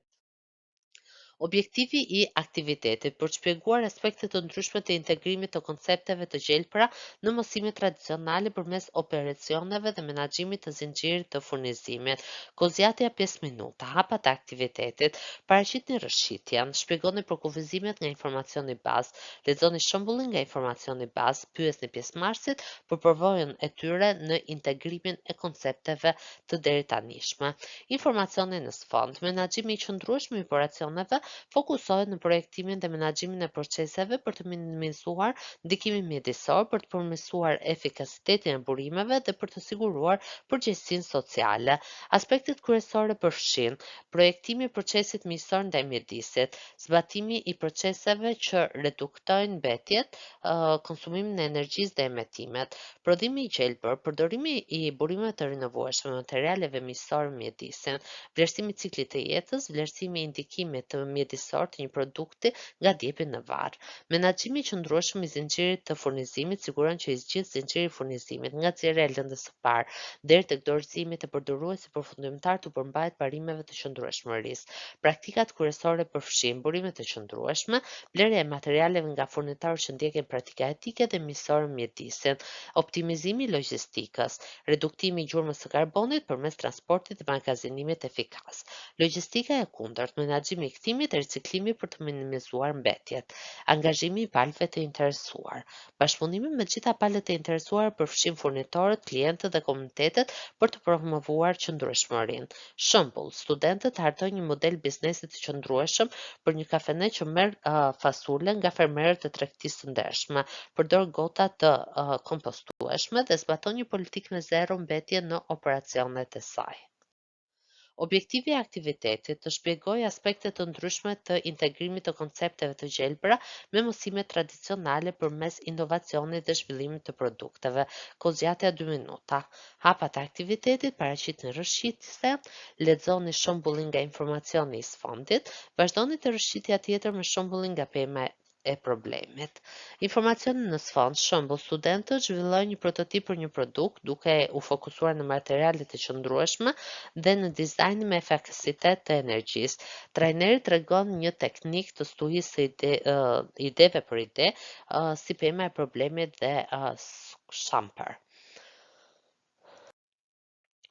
Objektivi i aktivitetit për të shpjeguar aspekte të ndryshme të integrimit të koncepteve të gjelbra në mësimet tradicionale përmes operacioneve dhe menaxhimit të zinxhirit të furnizimit. Kozjatja 5 minuta, hapat e aktivitetit, paraqitni rrëshqitjen, shpjegoni për kufizimet nga informacioni bazë, lexoni shembullin nga informacioni bazë, pyesni pjesëmarrësit për përvojën e tyre në integrimin e koncepteve të deritanishme. Informacioni në sfond, menaxhimi i qëndrueshëm i operacioneve fokusohet në projektimin dhe menaxhimin e proceseve për të minimizuar ndikimin mjedisor, për të përmirësuar efikasitetin e burimeve dhe për të siguruar përgjegjësinë sociale. Aspektet kryesore përfshin projektimi i procesit mjeditor ndaj mjedisit, zbatimi i proceseve që reduktojnë mbetjet, konsumimin e energjisë dhe emetimet, prodhimi i gjelbër, përdorimi i burimeve të rinovueshme, materialeve mjedisorë në mjedisin, vlerësimi i ciklit të jetës, vlerësimi i ndikimit të mjedisor të një produkti nga djepi në varr. Menaxhimi i qëndrueshëm i zinxhirit të furnizimit siguron që i gjithë zinxhiri i furnizimit, nga nxjerrja e lëndës së parë deri tek dorëzimi te përdoruesi përfundimtar të përmbajtur parimeve të qëndrueshmërisë. Praktikat kryesore përfshin burimet e qëndrueshme, blerja e materialeve nga furnitorët që ndjekin praktika etike dhe mjedisorë në mjedisin, optimizimi i logjistikës, reduktimi i gjurmës së karbonit përmes transportit dhe magazinimit efikas. Logjistika e kundërt, menaxhimi i kthimit dhe riciklimit për të minimizuar mbetjet. Angazhimi i palëve të interesuar. Bashkëpunimi me të gjitha palët e interesuar përfshin furnitorët, klientët dhe komunitetet për të promovuar qëndrueshmërinë. Shembull, studentët hartojnë një model biznesi të qëndrueshëm për një kafene që merr fasule nga fermerët të tregtisë së ndershme, përdor gota të kompostueshme dhe zbaton një politikë me zero mbetje në operacionet e saj. Objektivi i aktivitetit të shpjegojë aspekte të ndryshme të integrimit të koncepteve të gjelbra me mësime tradicionale përmes inovacionit dhe zhvillimit të produkteve. Kozjatja 2 minuta. Hapat e aktivitetit, paraqitni rrëshqitëse, lexoni shembullin nga informacioni i sfondit, vazhdoni te rrëshqitja tjetër me shembullin nga pema e problemit. Informacioni në sfond, shembull, studentët zhvillojnë një prototip për një produkt duke u fokusuar në materialet e qëndrueshme dhe në dizajnin me efikasitet të energjisë. Trajneri tregon një teknikë të studiisë së ideve për ide, si pema e problemit dhe shamper.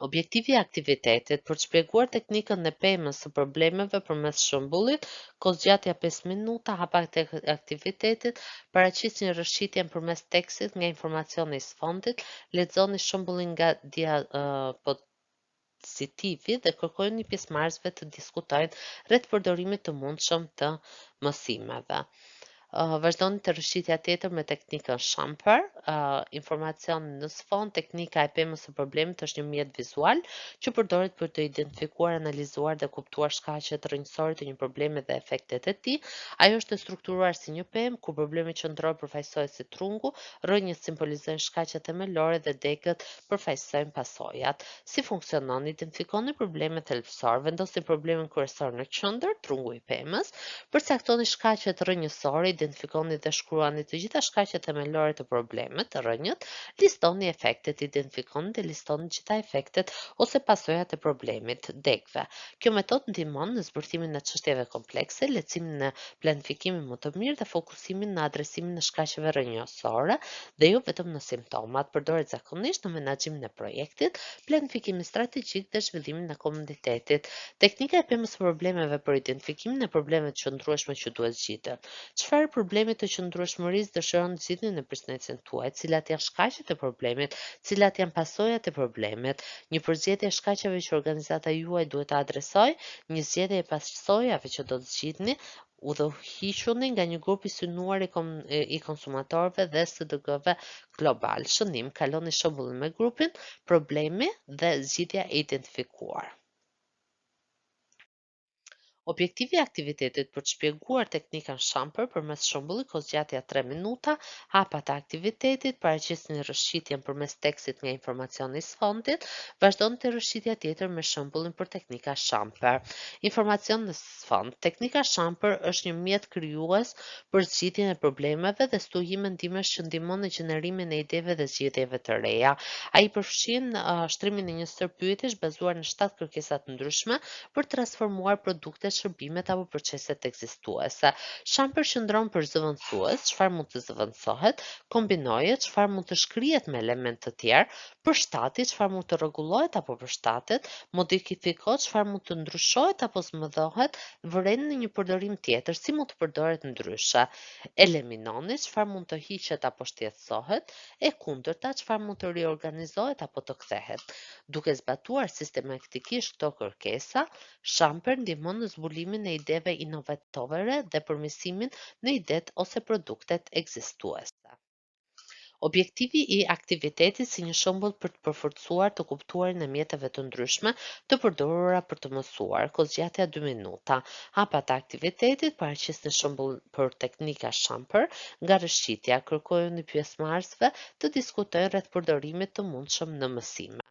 Objektivi i aktivitetit për të shpjeguar teknikën e pemës së problemeve përmes shembullit, kozgjatja 5 minuta, hapat e aktivitetit, paraqisni rrëshqitjen përmes tekstit nga informacioni i sfondit, lexoni shembullin nga diapozitivi dhe kërkojeni pjesëmarrësve të diskutojnë rreth përdorimit të mundshëm të mësimeve. Vazhdoni të rrëshqitja tjetër me teknikën Shamper. Informacion në sfond, teknika e pemës së problemit është një mjet vizual që përdoret për të identifikuar, analizuar dhe kuptuar shkaqet rrënjësore të një problemi dhe efektet e tij. Ajo është e strukturuar si një pemë, ku problemi qendror përfaqësohet si trungu, rrënjët simbolizojnë shkaqet themelore dhe degët përfaqësojnë pasojat. Si funksionon? Identifikoni problemet thelbësor, vendosni problemin kryesor në qendër, trungu i pemës, përcaktoni shkaqet rrënjësore, identifikoni dhe shkruani të gjitha shkaqet themelore të problemit, rrënjët, listoni efektet, identifikoni dhe listoni të gjitha efektet ose pasojat e problemit, degëve. Kjo metodë ndihmon në zbërthimin e çështjeve komplekse, lehtësimin në planifikimin më të mirë dhe fokusimin në adresimin e shkaqeve rrënjësore dhe jo vetëm në simptomat. Përdoret zakonisht në menaxhimin e projektit, planifikimin strategjik dhe zhvillimin e komunitetit. Teknika e pemës së problemeve për identifikimin e problemeve të qëndrueshme që duhet zgjidhen. Çfarë problemi të qëndrueshmërisë dëshiron të zgjidhni në biznesin tuaj? Cilat janë shkaqet e problemit? Cilat janë pasojat e problemit? Një përzgjedhje e shkaqeve që organizata juaj duhet ta adresojë, një zgjedhje e pasojave që do të zgjidhni, udhëhiquni nga një grup i synuar i konsumatorëve dhe SDG-ve global. Shënim, kaloni shembullin me grupin, problemi dhe zgjidhja e identifikuar. Objektivi i aktivitetit për të shpjeguar teknikën Shamper përmes shembullit kozgjatja 3 minuta, hapat e aktivitetit, paraqisni rrëshqitjen përmes tekstit nga informacioni i sfondit, vazhdoni te rrëshqitja tjetër me shembullin për teknika Shamper. Informacion në sfond. Teknika Shamper është një mjet krijues për zgjidhjen e problemeve dhe studiim mendimesh që ndihmon në gjenerimin e ideve dhe zgjedhjeve të reja. Ai përfshin shtrimin e një stër pyetjesh bazuar në 7 kërkesa të ndryshme për transformuar produktet, shërbimet apo proceset ekzistuese. Shamper qëndron për zëvendësues, çfarë mund të zëvendësohet, kombinoje, çfarë mund të shkrihet me elemente të tjerë, përshtati, çfarë mund të rregullohet apo përshtatet, modifiko, çfarë mund të ndryshohet apo zmëdhohet, vëren në një përdorim tjetër, si mund të përdoret ndryshe, eliminoni, çfarë mund të hiqet apo shtetësohet, e kundërta, çfarë mund të riorganizohet apo të kthehet. Duke zbatuar sistematikisht këto kërkesa, Shamper ndihmon në zbulimin e ideve inovatore dhe përmirësimin në idetë ose produktet ekzistuese. Objektivi i aktivitetit si një shembull për të përforcuar të kuptuarin e mjeteve të ndryshme të përdorura për të mësuar, kozgjatja 2 minuta. Hapat e aktivitetit, paraqisni shembull për teknika Shamper nga rrëshqitja, kërkojuni pjesëmarrësve të diskutojnë rreth përdorimit të mundshëm në mësime.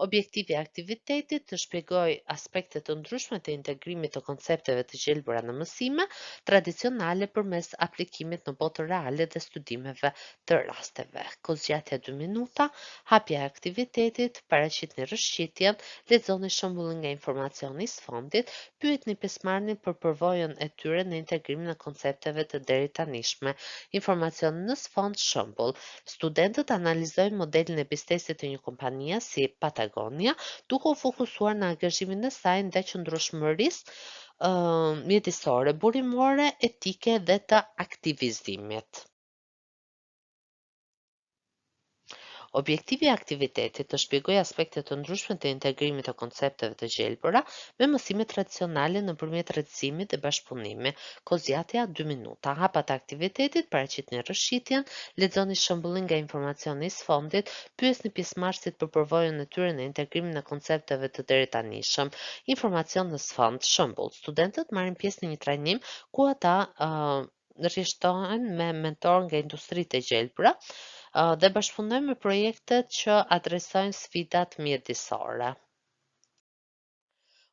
Objektivi i aktivitetit të shpjegoj aspekte të ndryshme të integrimit të koncepteve të gjelbëra në mësime tradicionale përmes aplikimit në botën reale dhe studimeve të rasteve. Kozgjatja 2 minuta, hapja e aktivitetit, paraqitni rrëshqitjen, lexoni shembullin nga informacioni i sfondit, pyetni pjesëmarrësin për përvojën e tyre në integrimin e koncepteve të deritanishme. Informacion në sfond shembull. Studentët analizojnë modelin e biznesit të një kompanie si Patagonia, duke u fokusuar në angazhimin e saj ndaj qëndrueshmërisë mjedisore, burimore, etike dhe të aktivizimit. Objektivi i aktivitetit të shpjegojë aspekte të ndryshme të integrimit të koncepteve të gjelbëra me mësime tradicionale nëpërmjet rrëzimit dhe bashkëpunimit. Kozgjatja 2 minuta. Hapat e aktivitetit, paraqitni rrëshqitjen, lexoni shembullin nga informacioni i sfondit, pyesni pjesëmarrësit për përvojën e tyre në integrimin e koncepteve të deritanishëm. Informacion në sfond, shembull, studentët marrin pjesë në një trajnim ku ata rishtohen me mentor nga industritë e gjelbëra dhe bashkëpunojnë me projektet që adresojnë sfidat mjedisore.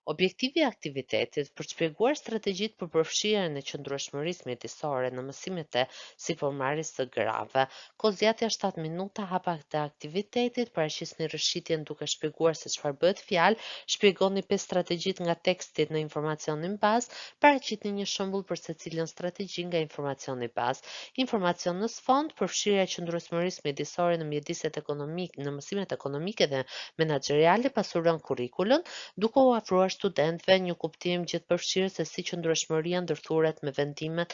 Objektivi i aktivitetit për të shpjeguar strategjitë për përfshirjen e qëndrueshmërisë mjedisore në mësimet e sipërmarrjes së grave. Kozgjatja 7 minuta, hapat e aktivitetit, paraqisni rrëshqitjen duke shpjeguar se çfarë bëhet fjalë, shpjegoni 5 strategjitë nga teksti në informacionin bazë, paraqitni një shembull për secilën strategji nga informacioni bazë. Informacion në sfond, përfshirja e qëndrueshmërisë mjedisore në mjediset ekonomike, në mësimet ekonomike dhe menaxheriale pasuron kurrikulën, duke u ofruar studentëve një kuptim gjithëpërfshirë se si qëndrueshmëria ndërthuret me vendimet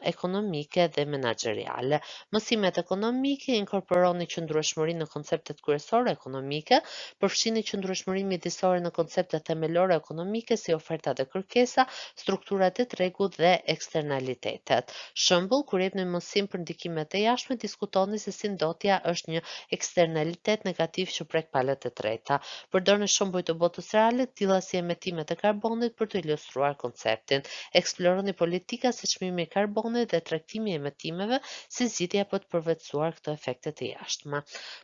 ekonomike dhe menaxheriale. Mësimet ekonomike inkorporoni qëndrueshmërinë në konceptet kryesore ekonomike, përfshini qëndrueshmërinë mjedisore në konceptet themelore ekonomike si oferta dhe kërkesa, strukturat e tregut dhe eksternalitetet. Shembull, kur jepni mësim për ndikimet e jashtme, diskutoni se si ndotja është një eksternalitet negativ që prek palët e treta. Përdorni shembuj të botës reale, tilla si emetimet e karbonit për të ilustruar konceptin. Eksploroni politika si çmimi i karbonit dhe tregtimi i emetimeve si zgjidhje për të përvetësuar këto efekte të jashtme.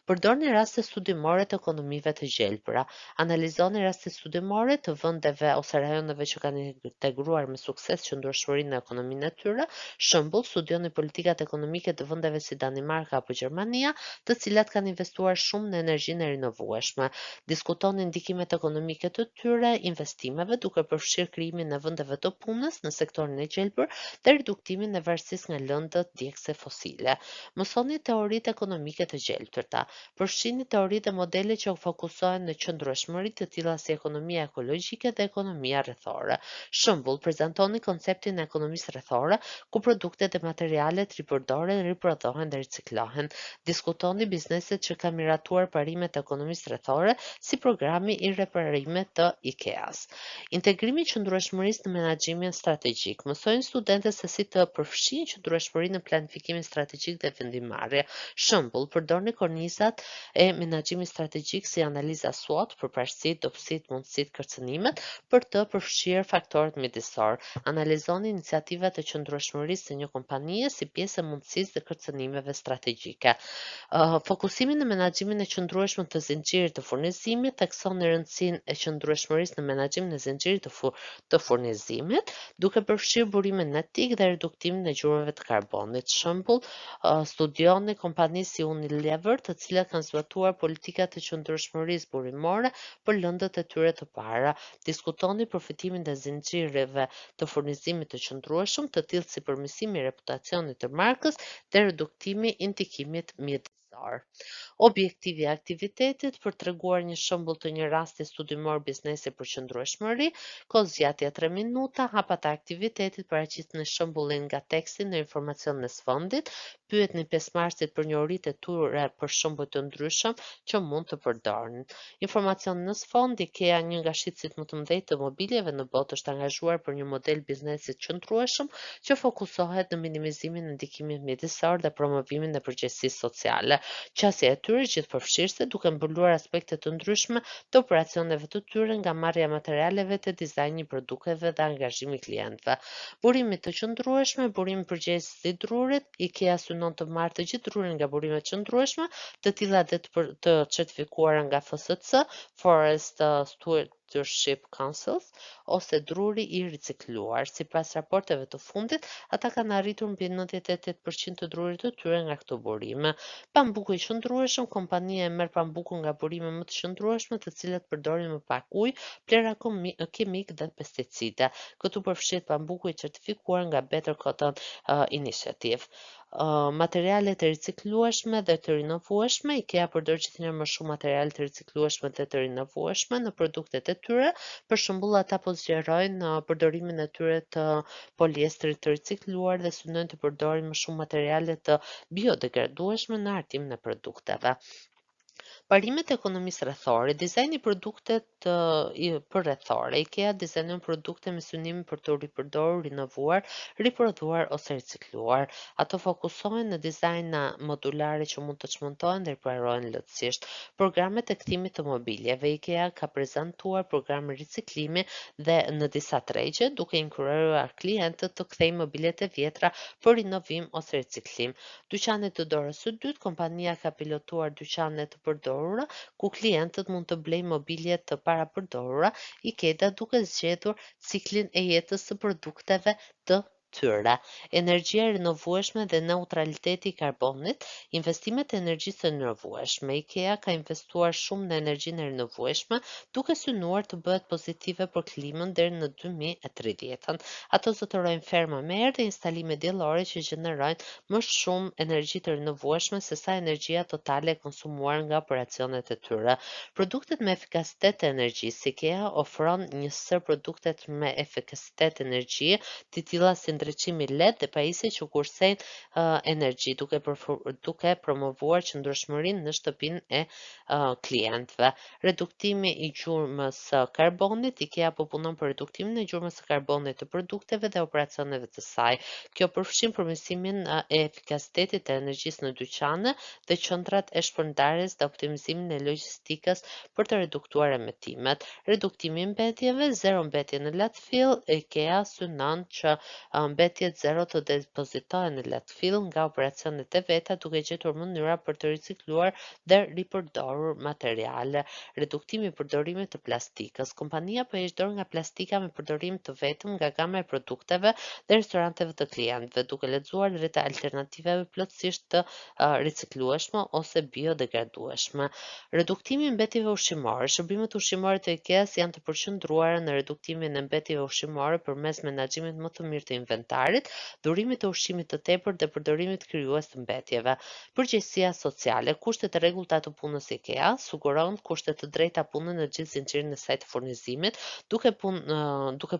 Përdorni raste studimore të ekonomive të gjelbëra. Analizoni raste studimore të vendeve ose rajoneve që kanë integruar me sukses qëndrueshmërinë në ekonominë e tyre. Shembull, studioni politikat ekonomike të vendeve si Danimarka apo Gjermania, të cilat kanë investuar shumë në energjinë e rinovueshme. Diskutoni ndikimet ekonomike të tyre investimeve, duke përfshirë krijimin e vendeve të punës në sektorin e gjelbër dhe reduktimin e varësisë nga lëndët djegëse fosile. Mësoni teoritë ekonomike të gjelbërta. Përfshini teori dhe modele që fokusohen në qëndrueshmëri të tilla si ekonomia ekologjike dhe ekonomia rrethore. Shembull, prezantoni konceptin e ekonomisë rrethore, ku produktet dhe materialet ripërdoren, riprodhohen dhe riciklohen. Diskutoni bizneset që kanë miratuar parimet e ekonomisë rrethore, si programi i reparimit të IKEA. IKEA-s. Integrimi i qëndrueshmërisë në menaxhimin strategjik. Mësojnë studentët se si të përfshinë qëndrueshmërinë në planifikimin strategjik dhe vendimarrje. Shembull, përdorni kornizat e menaxhimit strategjik si analiza SWOT, përparësitë, dobësitë, mundësitë, kërcënimet për të përfshirë faktorët mjedisor. Analizoni iniciativat e qëndrueshmërisë së një kompanie si pjesë e mundësisë dhe kërcënimeve strategjike. Fokusimi në menaxhimin e qëndrueshëm të zinxhirit të furnizimit thekson rëndësinë e qëndrueshmërisë në menaxhimin e zinxhirit të furnizimit, duke përfshirë burimin etik dhe reduktimin e gjurmëve të karbonit. Shembull, studioni kompani si Unilever, të cilat kanë zbatuar politikat e qëndrueshmërisë burimore për lëndët e tyre të para. Diskutoni përfitimin e zinxhireve të furnizimit të qëndrueshëm, të tillë si përmirësimi i reputacionit të markës dhe reduktimi i ndikimit mjedisor. Objektivi i aktivitetit: për treguar një shembull të një rasti studimor biznesi për qëndrueshmëri, kohë zgjatja 3 minuta, hapat e aktivitetit paraqitni shembullin nga teksti në informacion në sfondit, pyetni pjesëmarrësit për njohuritë e tyre për shembuj të ndryshëm që mund të përdorin. Informacion në sfond: IKEA, një nga shitësit më të mëdhenj të mobiljeve në botë, është angazhuar për një model biznesi të qëndrueshëm që fokusohet në minimizimin e ndikimit mjedisor dhe promovimin e përgjegjësisë sociale. Qasja e tyre gjithëpërfshirëse, duke mbuluar aspekte të ndryshme të operacioneve të tyre, nga marrja e materialeve te dizajni i produkteve dhe angazhimi i klientëve. Burimi të qëndrueshme, burimi përgjegjës i drurit. IKEA synon të marrë të gjithë drurin nga burimet qëndrueshme, të cilat dhe të certifikuara nga FSC, Forest Stewardship Council, ose druri i ricikluar. Sipas raporteve të fundit, ata kanë arritur mbi 98% të drurit të tyre nga këto burime. Pambuku i qëndrueshëm: kompania e merr pambukun nga burime më të qëndrueshme, të cilat përdorin më pak ujë, plera kimik dhe pesticide. Këtu përfshihet pambuku i certifikuar nga Better Cotton Initiative. Materialet e riciklueshme dhe të rinovueshme. IKEA përdor gjithnjëherë më shumë materiale të riciklueshme dhe të rinovueshme në produktet e tyre. Për shembull, ata po zgjerojnë përdorimin e tyre të poliestrit të ricikluar dhe synojnë të përdorin më shumë materiale të biodegradueshme në hartimin e produkteve. Parimet e ekonomisë rrethore. Dizajni i produktet për rrethore. IKEA dizajnon produkte me synimin për të ripërdorur, rinovuar, riprodhuar ose ricikluar. Ato fokusohen në dizajna modulare që mund të çmontohen dhe riparohen lehtësisht. Programet e kthimit të mobiljeve. IKEA ka prezantuar programe riciklimi dhe në disa tregje, duke inkurajuar klientët të kthejnë mobiljet e vjetra për rinovim ose riciklim. Dyqanet të dorës së dytë. Kompania ka pilotuar dyqane të përdorura, ku klientët mund të blejnë mobilje të parapërdorura IKEA duke zgjedhur ciklin e jetës së produkteve të tyre. Energjia e rinovueshme dhe neutraliteti i karbonit. Investimet e energjisë së rinovueshme. IKEA ka investuar shumë në energjinë e rinovueshme, duke synuar të bëhet pozitive për klimën deri në 2030. Ato zotërojnë ferma me erë dhe instalime diellore që gjenerojnë më shumë energji të rinovueshme se sa energjia totale e konsumuar nga operacionet e tyre. Produktet me efikasitet të energjisë. IKEA ofron një sër produktet me efikasitet energjie, të tilla si ndriçimi LED dhe pajisje që kursejnë energji, duke promovuar qëndrueshmërinë në shtëpinë e klientëve. Reduktimi i gjurmës së karbonit. IKEA po punon për reduktimin e gjurmës së karbonit të produkteve dhe operacioneve të saj. Kjo përfshin përmirësimin e efikasitetit të energjisë në dyqane dhe qendrat e shpërndarjes dhe optimizimin e logjistikës për të reduktuar emetimet. Reduktimi i mbetjeve. Zero mbetje në landfill. IKEA synon që mbetjet zero të depozitohen në landfill nga operacionet e veta, duke gjetur mënyra për të ricikluar dhe ripërdorur materiale. Reduktimi i përdorimit të plastikës. Kompania po heq dorë nga plastika me përdorim të vetëm nga gama e produkteve dhe restoranteve të klientëve, duke lexuar rreth alternativave plotësisht të riciklueshme ose biodegradueshme. Reduktimi i mbetjeve ushqimore. Shërbimet ushqimore të IKEA-s janë të përqendruara në reduktimin e mbetjeve ushqimore përmes menaxhimit më të mirë të inventarit, dhurimit të ushqimit të tepërt dhe përdorimit krijues të mbetjeve. Përgjegjësia sociale, kushtet e rregullta të punës IKEA siguron kushte të drejta pune në gjithë zinxhirin e saj të furnizimit, duke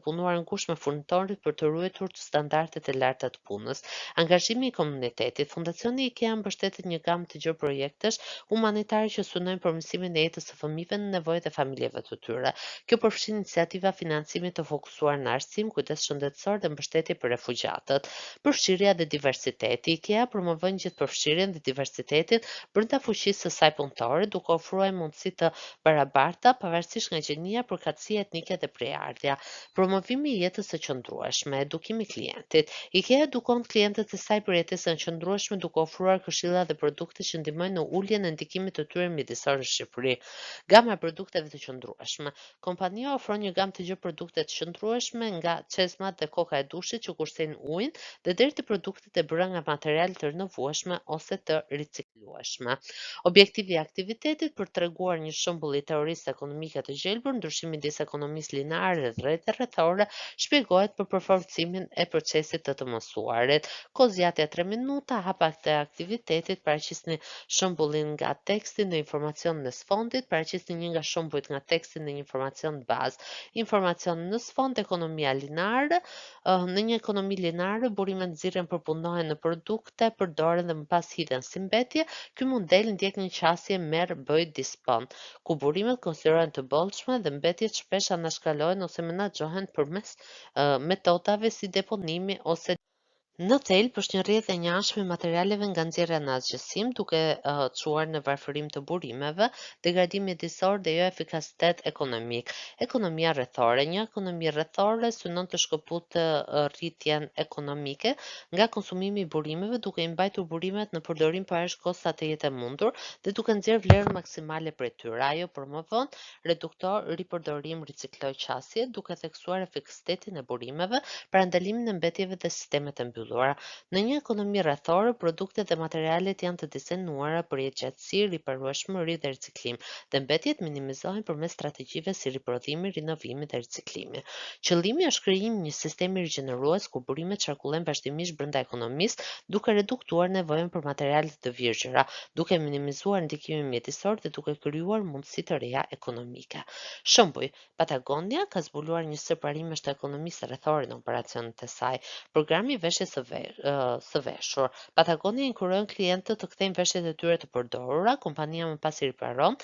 punuar ngushtë me furnitorit për të ruajtur standardet e larta të punës. Angazhimi i komunitetit. Fondacioni IKEA mbështetet një gamë të gjerë projektesh humanitare që synojnë përmirësimin e jetës së fëmijëve në nevojat e familjeve të tyre. Kjo përfshin iniciativa financimit të fokusuar në arsim, kujdes shëndetësor dhe mbështetje për refugjatët. Përfshirja dhe diversiteti. IKEA promovon gjithëpërfshirjen dhe diversitetin brenda fuqisë së saj punëtore, duke ofruar mundësi të barabarta pavarësisht nga gjenia, përkatësia etnike dhe prejardhja. Promovimi i jetës së qëndrueshme, edukimi i klientit. IKEA edukon klientët e saj për jetesën e qëndrueshme duke ofruar këshilla dhe produkte që ndihmojnë në uljen e ndikimit të tyre mjedisor në Shqipëri. Gama e produkteve të qëndrueshme. Kompania ofron një gamë të gjerë produkte të qëndrueshme, nga çezmat dhe koka e dushit që kursejnë ujin dhe deri te produktet e bëra nga materiale të rinovueshme ose të riciklueshme. Objektivi i aktivitetit për treguar një shembull i teorisë ekonomike të gjelbër, ndryshimi midis ekonomisë lineare dhe rrethore, shpjegohet për përforcimin e procesit të mësuarit. Kohë zgjatja 3 minuta, hapat e aktivitetit, paraqisni shembullin nga teksti në informacion në sfondit, paraqisni një nga shembujt nga teksti në një informacion bazë. Informacion në sfond, ekonomia lineare. Në një ekonomi lineare, burimet nxirren përpundohen në produkte, përdoren dhe më pas hidhen si mbetje. Ky model ndjek një qasje merr-bëj-dispon, ku burimet konsiderohen të bollshme dhe mbetjet shpesh anashkalohen ose menaxhohen përmes metodave si deponimi ose në thelb është një rrjedhë e njashme e materialeve nga nxjerrja në asgjësim, duke çuar në varfërim të burimeve, degradim mjedisor dhe jo efikasitet ekonomik. Ekonomia rrethore. Një ekonomi rrethore synon të shkëputë rritjen ekonomike nga konsumimi i burimeve, duke i mbajtur burimet në përdorim para shkollës sa të jetë e mundur dhe duke nxjerrë vlerën maksimale prej tyre. Ajo promovon reduktor, ripërdorim, ricikloj qasje, duke theksuar efikasitetin e burimeve, parandalimin e mbetjeve dhe sistemet e mbyllura. Në një ekonomi rrethore, produktet dhe materialet janë të disenuara për jetëgjatësi, riparueshmëri dhe riciklim, dhe mbetjet minimizohen përmes strategjive si riprodhimi, rinovimi dhe riciklimi. Qëllimi është krijimi një sistemi rigjenerues ku burimet qarkullojnë vazhdimisht brenda ekonomisë, duke reduktuar nevojën për materiale të virgjëra, duke minimizuar ndikimin mjedisor dhe duke krijuar mundësi të reja ekonomike. Shembuj, Patagonia ka zbuluar një sër parimesh të ekonomisë rrethore në operacionet e saj. Programi veshjes së veshur. Patagonia inkuron klientët të kthejnë veshjet e tyre të përdorura, kompania më pas i riparon,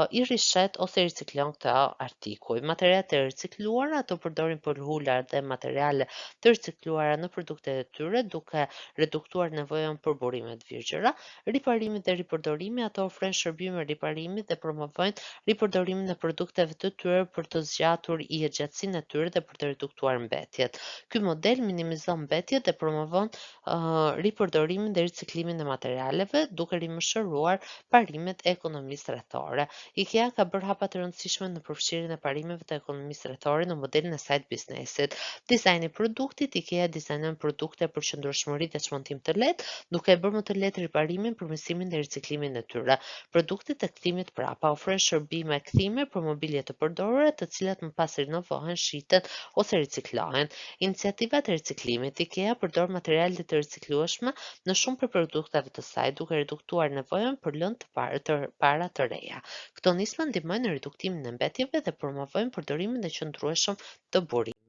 i rishet ose i riciklon këtë artikuj. Materialet e ricikluara ato përdorin polhula dhe materiale të ricikluara në produktet e tyre, duke reduktuar nevojën për burime të virgjëra. Riparimi dhe ripërdorimi ato ofrojnë shërbime riparimi dhe promovojnë ripërdorimin e produkteve të tyre për të zgjatur jetëgjatësinë e tyre dhe për të reduktuar mbetjet. Ky model minimizon mbetjet dhe promovon ripërdorimin dhe riciklimin e materialeve, duke rimëshëruar parimet e ekonomisë rrethore. IKEA ka bërë hapa të rëndësishme në përfshirjen e parimeve të ekonomisë rrethore në modelin e saj të biznesit. Dizajni i produktit. IKEA dizajnon produkte për qëndrueshmëri dhe çmontim të lehtë, duke e bërë më të lehtë riparimin, përmirësimin dhe riciklimin e tyre. Produktet e kthimit prapa ofrojnë shërbime kthime për mobilje të përdorura, të cilat më pas rinovohen, shiten ose riciklohen. Iniciativat e riciklimit. IKEA përdor materiale të riciklueshme në shumë prej produkteve të saj, duke reduktuar nevojën për lënë të para të reja. Këto nisma ndihmojnë në reduktimin e mbetjeve dhe promovojnë përdorimin e qëndrueshëm të burimeve.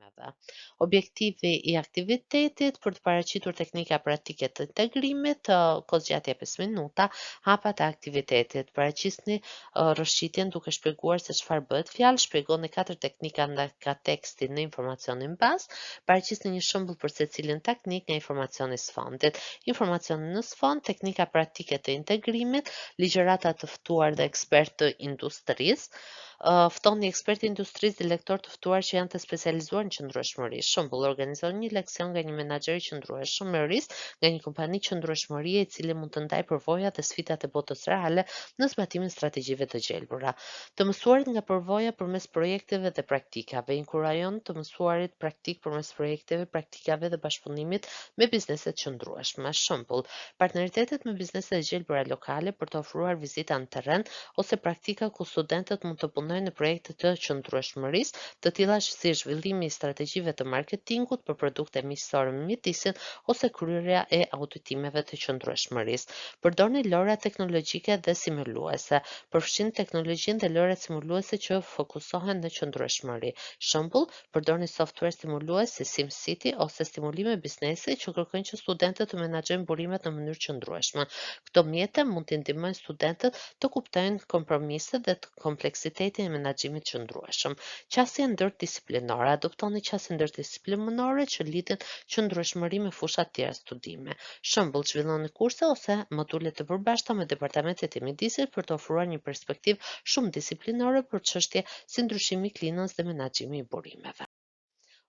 Objektivi i aktivitetit për të paraqitur teknika praktike të integrimit, kozgjatja 5 minuta, hapat e aktivitetit. Paraqisni rrëshqitjen duke shpjeguar se çfarë bëhet fjalë, shpjegoni 4 teknika nga teksti në informacionin bazë, paraqisni një shembull për secilin teknik nga informacioni i sfondit. Informacioni në sfond, teknika praktike të integrimit, ligjërata të ftuar dhe ekspert të industrisë. Ftoni ekspert të industrisë dhe lektor të ftuar që janë të specializuar në qëndrueshmëri. Shembull, organizoni një leksion nga një menaxher i qëndrueshëm me risk nga një kompani qëndrueshmërie i cili mund të ndajë përvoja dhe sfidat e botës reale në zbatimin e strategjive të gjelbura. Të mësuarit nga përvoja përmes projekteve dhe praktikave. Inkurajon të mësuarit praktik përmes projekteve, praktikave dhe bashkëpunimit me bizneset qëndrueshme. Shembull, partneritetet me bizneset e gjelbura lokale për të ofruar vizita në terren ose praktika ku studentët mund të punojnë punojnë në projekte të qëndrueshmërisë, të tilla si zhvillimi i strategjive të marketingut për produkte miqësore me mjedisin ose kryerja e auditimeve të qëndrueshmërisë. Përdorni lojra teknologjike dhe simuluese. Përfshin teknologjinë dhe lojrat simuluese që fokusohen në qëndrueshmëri. Shembull, përdorni software simulues si SimCity ose stimulime biznesi që kërkojnë që studentët të menaxhojnë burimet në mënyrë qëndrueshme. Këto mjete mund të ndihmojnë studentët të kuptojnë kompromiset dhe kompleksitetin e menaxhimit qëndrueshëm. Qasje ndërdisiplinore. Adoptoni qasje ndërdisiplinore që lidhin qëndrueshmëri me fusha të tjera studime. Shembull, zhvilloni kurse ose module të përbashkëta me departamentet e mjedisit për të ofruar një perspektivë shumë disiplinore për çështje si ndryshimi i klimës dhe menaxhimi i burimeve.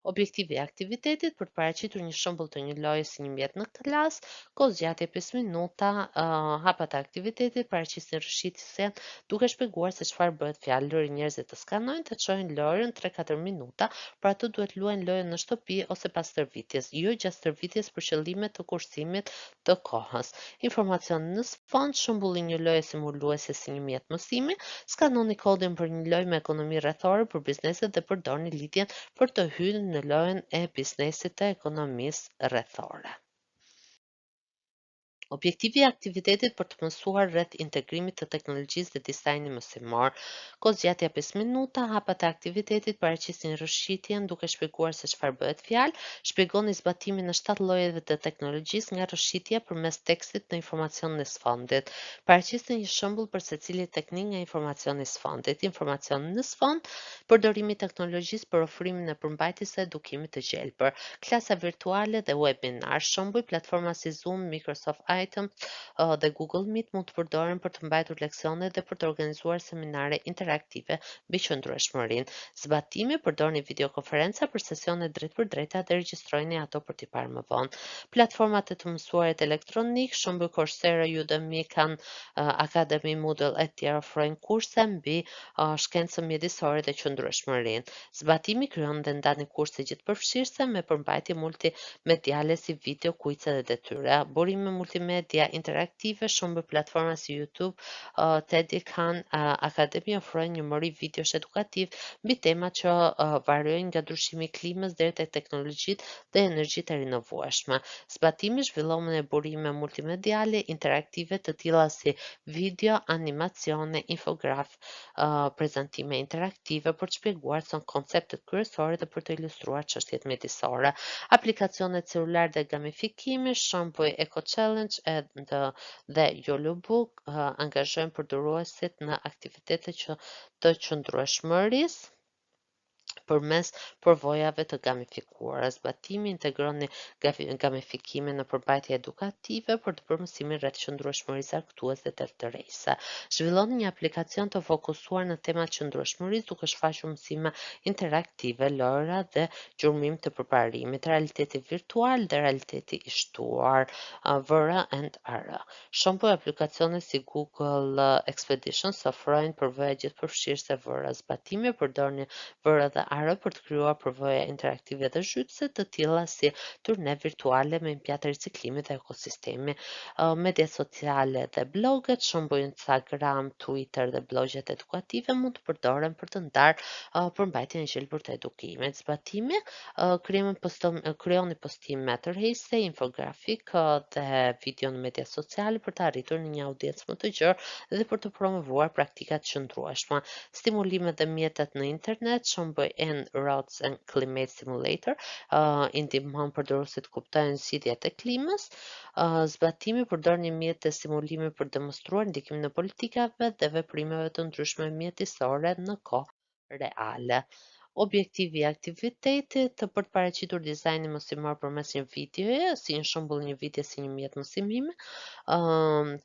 Objektivi i aktivitetit: për të paraqitur një shembull të një loje si një mjet në klasë, kohë zgjatje 5 minuta, hapat e aktivitetit paraqisni rrëshitësjen duke shpjeguar se çfarë bëhet fjalë. Lëri njerëzit të skanojnë, të çojnë lojën 3-4 minuta, por ato duhet luajnë lojën në shtëpi ose pas stërvitjes, jo gjatë stërvitjes për qëllime të kursimit të kohës. Informacion në sfond: shembulli një loje simuluese si një mjet mësimi, skanoni kodin për një lojë me ekonomi rrethore për bizneset dhe përdorni lidhjen për të hyrë në lojën e biznesit të ekonomisë rrethore. Objektivi i aktivitetit: për të mësuar rreth integrimit të teknologjisë dhe dizajnit mësimor. Kohë zgjatja 5 minuta, hapat e aktivitetit paraqisni rrëshitjen duke shpjeguar se çfarë bëhet fjalë, shpjegoni zbatimin e 7 llojeve të teknologjisë nga rrëshitja përmes tekstit në informacionin e sfondit. Paraqisni një shembull për secili teknik nga informacioni i sfondit. Informacion në sfond: përdorimi i teknologjisë për ofrimin e përmbajtjes së edukimit të gjelbër. Klasa virtuale dhe webinar. Shembull, platforma si Zoom, Microsoft Items dhe Google Meet mund të përdoren për të mbajtur leksione dhe për të organizuar seminare interaktive mbi qëndrueshmërinë. Zbatimi: përdorni videokonferenca për sesione drejt për drejta dhe regjistrojeni ato për t'i parë më vonë. Platformat e të mësuarit elektronik, shembull Coursera, Udemy, Khan Academy, Moodle e tjerë ofrojnë kurse mbi shkencën mjedisore dhe qëndrueshmërinë. Zbatimi: krijon dhe ndani kurse gjithëpërfshirëse me përmbajtje multimediale si video, kuice dhe detyra. Burime multimedia interaktive, shembull platforma si YouTube, TED, Khan Academy ofrojnë një mori videosh edukativ mbi tema që variojnë nga ndryshimi i klimës deri tek teknologjitë dhe energjitë e rinovueshme. Zbatimi: zhvillohen e burime multimediale interaktive të tilla si video, animacione, infograf, prezantime interaktive për të shpjeguar konceptet kryesore dhe për të ilustruar çështjet mjedisore. Aplikacionet celular dhe gamifikimi, shembull Eco Challenge dhe YOLObook angazhojnë përdoruesit në aktivitete të qëndrueshmërisë përmes përvojave të gamifikuara. Zbatimi: integroni gamifikimin në përmbajtje edukative për të bërë mësimin rreth qëndrueshmërisë argëtuese dhe të rrejse. Zhvilloni një aplikacion të fokusuar në temat qëndrueshmërisë duke shfaqur mësime interaktive, lojra dhe gjurmim të përparimit, realiteti virtual dhe realiteti i shtuar, VR. Shembull, aplikacione si Google Expeditions ofrojnë përvoja gjithëpërfshirëse VR. Zbatimi: përdorni VR dhe AR për të krijuar përvoja interaktive dhe zhytëse të tilla si turne virtuale me impjate riciklimit dhe ekosistemi. Mediat sociale dhe bloget, shembull Instagram, Twitter dhe blogjet edukative mund të përdoren për të ndarë përmbajtjen e gjelbër të edukimit. Zbatimi: krijoni postime tërheqëse, infografik dhe video në media sociale për të arritur në një audiencë më të gjerë dhe për të promovuar praktikat qëndrueshme. Stimulimet dhe mjetet në internet, shembull En-ROADS and Climate Simulator, i ndihmon përdoruesit të kuptojnë zgjidhjet e klimës. Zbatimi: përdorni mjete simulimi për të demonstruar ndikimin e politikave dhe veprimeve të ndryshme mjedisore në kohë reale. Objektivi i aktivitetit: për të paraqitur dizajnin mësimor përmes një videoje, si në shembull një video si një mjet mësimimi,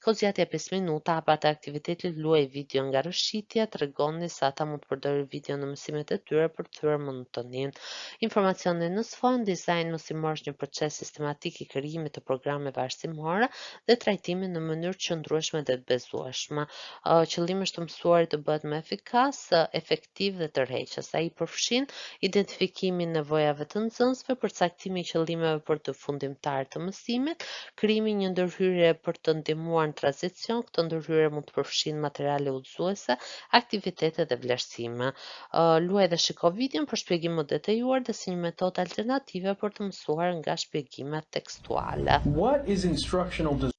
kohë zgjatja 5 minuta, hapat e aktivitetit: luaj video nga rrëshitja, tregoni se ata mund të përdorin video në mësimet e tyre për të thyer monotoninë. Informacione në sfond: dizajn mësimor është një proces sistematik i krijimit të programeve arsimore dhe trajtimit në mënyrë të qëndrueshme dhe të besueshme. Qëllimi është të mësuarit të bëhet më efikas, efektiv dhe tërheqës. Ai përfshin përfshin identifikimin nevojave të nxënësve, përcaktimi i qëllimeve për të fundimtar të mësimit, krijimi një ndërhyrje për të ndihmuar në tranzicion. Këtë ndërhyrje mund të përfshin materiale udhëzuese, aktivitete dhe vlerësime. Luaj dhe shiko videon për shpjegim më detajuar dhe si një metodë alternative për të mësuar nga shpjegimet tekstuale. What is instructional design?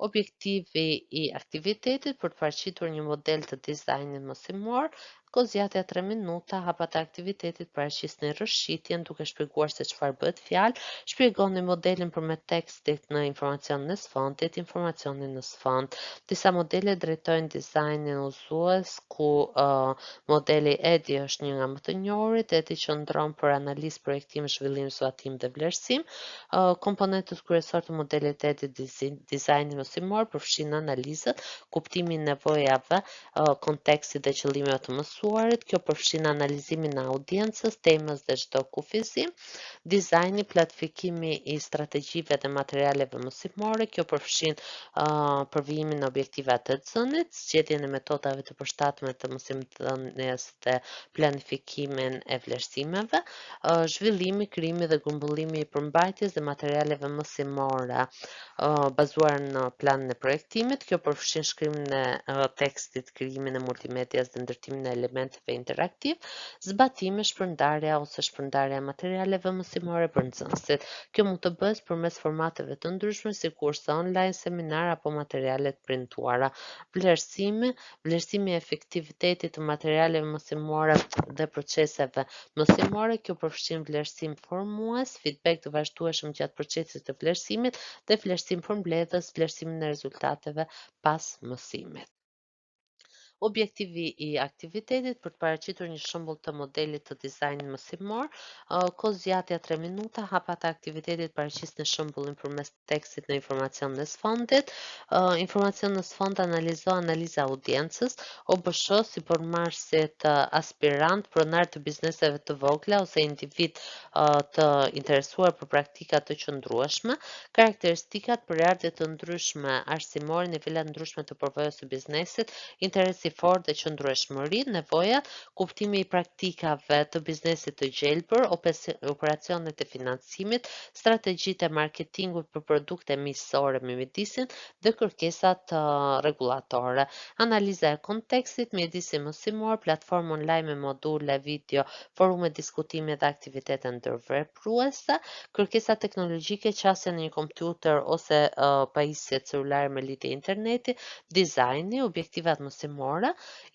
Objektivi i aktivitetit për të paraqitur një model të dizajnit mësimor, kozjatja 3 minuta, hapat e aktivitetit paraqisni rrëshqitjen duke shpjeguar se çfarë bëhet fjalë, shpjegoni modelin përmes tekstit në informacionin e sfondit, informacionin në sfond. Disa modele drejtojnë dizajnin udhëzues, ku modeli EDI është një nga më të njohurit. EDI qëndron për analizë, projektim, zhvillim, zbatim dhe vlerësim. Komponentët kryesor të modelit EDI dizajni mësimor përfshin analizët, kuptimin e nevojave, kontekstit dhe qëllimeve të mësuarit. Kjo përfshin analizimin e audiencës, temës dhe çdo kufizim. Dizajni, planifikimi i strategjive dhe materialeve mësimore. Kjo përfshin përvijimin e objektivave të zënit, zgjedhjen e metodave të përshtatshme të mësimdhënies dhe planifikimin e vlerësimeve. Zhvillimi, krijimi dhe grumbullimi i përmbajtjes dhe materialeve mësimore bazuar në planin e projektimit. Kjo përfshin shkrimin e tekstit, krijimin e multimedias dhe ndërtimin e elementeve interaktiv. Zbatimi, shpërndarja ose shpërndarja e materialeve mësimore për nxënësit. Kjo mund të bëhet përmes formateve të ndryshme, si kurse online, seminar apo materiale të printuara. Vlerësimi e efektivitetit të materialeve mësimore dhe proceseve mësimore. Kjo përfshin vlerësim formues, feedback të vazhdueshëm gjatë procesit të vlerësimit dhe vlerësim përmbledhës, vlerësimin e rezultateve pas mësimit. Objektivi i aktivitetit për të paraqitur një shembull të modelit të dizajnit mësimor, kozjatja 3 minuta, hapat e aktivitetit paraqisni shembullin përmes tekstit në informacionin e sfondit. Informacion në sfond analiza audiencës, OBSH si përmarrësit aspirant, pronar të bizneseve të vogla ose individ të interesuar për praktika të qëndrueshme, karakteristikat, përardhje të ndryshme arsimore, nivelet ndryshme të përvojës së biznesit, interesi fort dhe qëndrueshmëri, nevojat, kuptimi i praktikave të biznesit të gjelbër, operacionet e financimit, strategjitë e marketingut për produkte miqësore me mjedisin dhe kërkesat rregullatore. Analiza e kontekstit, mjedisi mësimor, platformë online me module, video, forume diskutime dhe aktivitete ndërvepruese, kërkesa teknologjike, qasja në një kompjuter ose pajisje celulare me lidhje interneti, dizajni, objektivat mësimore.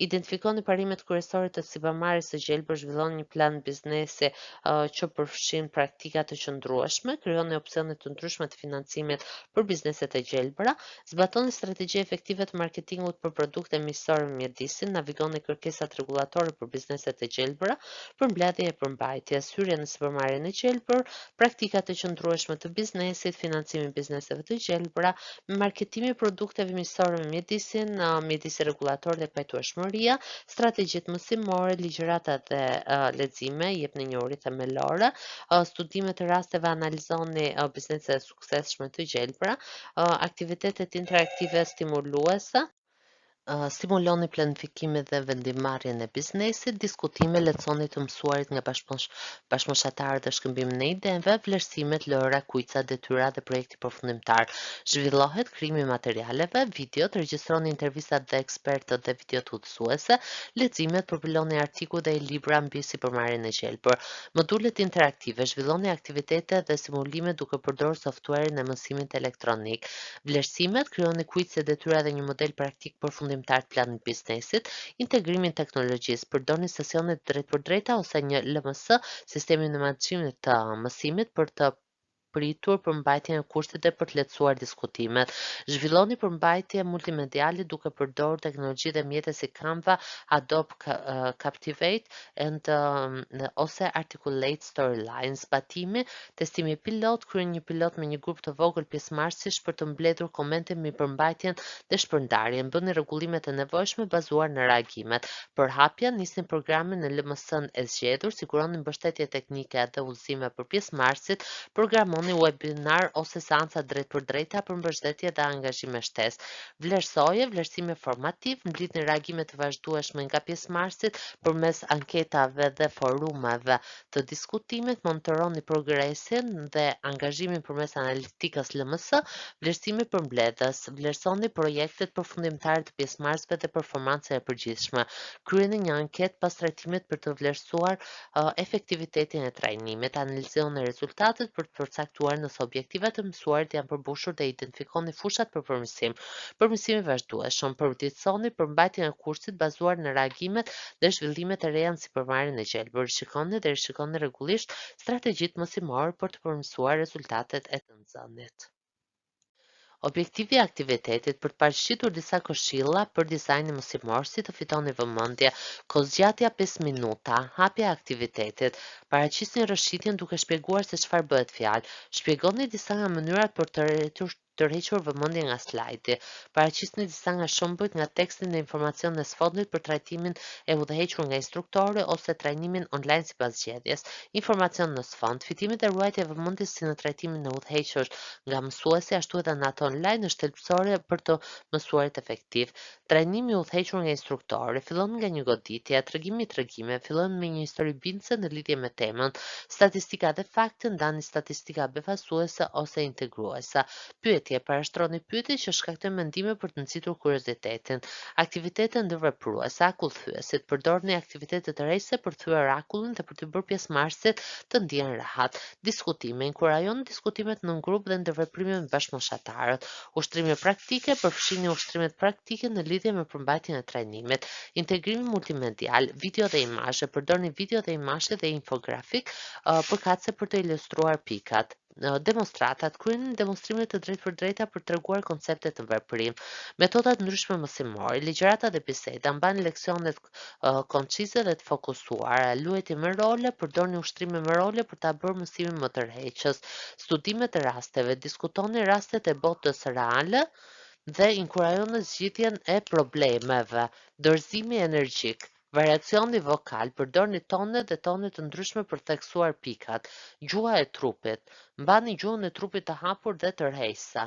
Identifikoni parimet kryesore të sipërmarrjes së gjelbër, zhvilloni një plan biznesi që përfshin praktika të qëndrueshme, krijoni opsione të ndryshme të financimit për bizneset e gjelbëra, zbatoni strategji efektive të marketingut për produkte miqësore me mjedisin, navigoni kërkesat rregullatore për bizneset e gjelbëra, përmbledhje e përmbajtjes, hyrje në sipërmarrjen e gjelbër, praktika të qëndrueshme të biznesit, financimi i bizneseve të gjelbëra, marketimi i produkteve miqësore me mjedisin, mjedisi rregullator dhe pajtueshmëria, strategjitë mësimore, ligjërata dhe lexime, jepni njohuri themelore, studime të rasteve, analizoni bizneset e suksesshme të gjelbëra, aktivitetet interaktive stimuluese. Stimuloni planifikimin dhe vendimarrjen e biznesit, diskutime, lecsoni të mësuarit nga bashkëmoshatarët dhe shkëmbimin e ideve, vlerësimet, lëra, kuica, detyra dhe projekti përfundimtar. Zhvillohet krijimi i materialeve, video, të regjistroni intervistat dhe ekspertët dhe videot udhëzuese, leximet, përpiloni artikuj dhe libra mbi sipërmarrjen e gjelbër. Modulet interaktive, zhvilloni aktivitete dhe simulime duke përdorur softwarein e mësimit elektronik. Vlerësimet, krijoni kuice, detyra dhe një model praktik përfundimtar të planit biznesit, integrimin teknologjisë, përdorni sesionet drejt për drejta ose një LMS, sistemin e menaxhimit të mësimit për të pritur përmbajtjen e kushtit dhe për të lehtësuar diskutimet. Zhvilloni përmbajtje multimediale duke përdorur teknologji dhe mjete si Canva, Adobe Captivate ose Articulate Storylines. Zbatimi, testimi pilot, kryeni një pilot me një grup të vogël pjesëmarrësish për të mbledhur komente mbi përmbajtjen dhe shpërndarjen. Bëni rregullimet e nevojshme bazuar në reagimet. Përhapja, nisni programin në LMS-n e zgjedhur, siguroni mbështetje teknike dhe udhëzime për pjesëmarrësit, programoni webinar ose seanca drejt për drejta për mbështetje dhe angazhim me shtesë. Vlerësoje, vlerësimi formativ, mblidhni reagime të vazhdueshme nga pjesëmarrësit përmes anketave dhe forumeve të diskutimit, monitoroni progresin dhe angazhimin përmes analitikës LMS, vlerësimi përmbledhës, vlerësoni projektet përfundimtare të pjesëmarrësve dhe performancën e përgjithshme. Kryeni një anketë pas trajtimit për të vlerësuar efektivitetin e trajnimit, analizoni rezultatet për të përcaktuar caktuar nëse objektivat e mësuarit janë përmbushur dhe identifikoni fushat për përmirësim. Përmirësimi vazhdueshëm. Përmirësoni përmbajtjen e kursit bazuar në reagimet dhe zhvillimet e reja në sipërmarrjen e gjelbër. Rishikoni dhe rishikoni rregullisht strategjitë mësimore për të përmirësuar rezultatet e të nxënit. Objektivi i aktivitetit për të paraqitur disa këshilla për dizajnin mësimor, si të fitoni vëmendje, kohëzgjatja 5 minuta, hapja e aktivitetit, paraqisni rrëshitjen duke shpjeguar se çfarë bëhet fjalë, shpjegoni disa nga mënyrat për të tërhequr vëmendjen nga slajdi, paraqisni disa nga shembujt nga teksti në informacion në sfondit për trajtimin e udhëhequr nga instruktori ose trajnimin online sipas zgjedhjes, informacion në sfond, fitimet e ruajtje vëmendjes si në trajtimin e udhëhequr nga mësuesi ashtu edhe në ato online është thelbësore për të mësuarit efektiv. Trajnimi i udhëhequr nga instruktori fillon nga një goditje, tregime, fillon me një histori bindëse në lidhje me temën, statistika dhe fakte, ndani statistika befasuese ose integruese. Pyetje, parashtroni pyetje që shkaktojnë mendime për të nxitur kuriozitetin. Aktivitete ndërvepruese, akullthyesit, përdorni aktivitete të rejse për të thyer akullin dhe për të bërë pjesëmarrësit të ndihen rehat. Diskutime, inkurajoni diskutimet në grup dhe ndërveprime me bashkëmoshatarët. Ushtrime praktike, përfshini ushtrimet praktike në lidhje me përmbajtjen e trajnimit. Integrimi multimedial, video dhe imazhe, përdorni video dhe imazhe dhe infografik përkatëse për të ilustruar pikat. Demonstratat, kryeni demonstrime të drejtpërdrejta për treguar koncepte të veprim. Metodat ndryshme mësimore, ligjërata dhe biseda, mbani leksionet koncize dhe të fokusuara, luajtje me role, përdorni ushtrime me role për ta bërë mësimin më tërheqës. Studimet e rasteve, diskutoni rastet e botës reale dhe inkurajoni zgjidhjen e problemeve. Dorëzimi energjik. Variacioni vokal, përdorni tone dhe tone të ndryshme për theksuar pikat. Gjuha e trupit. Mbani gjuhën e trupit të hapur dhe tërheqëse.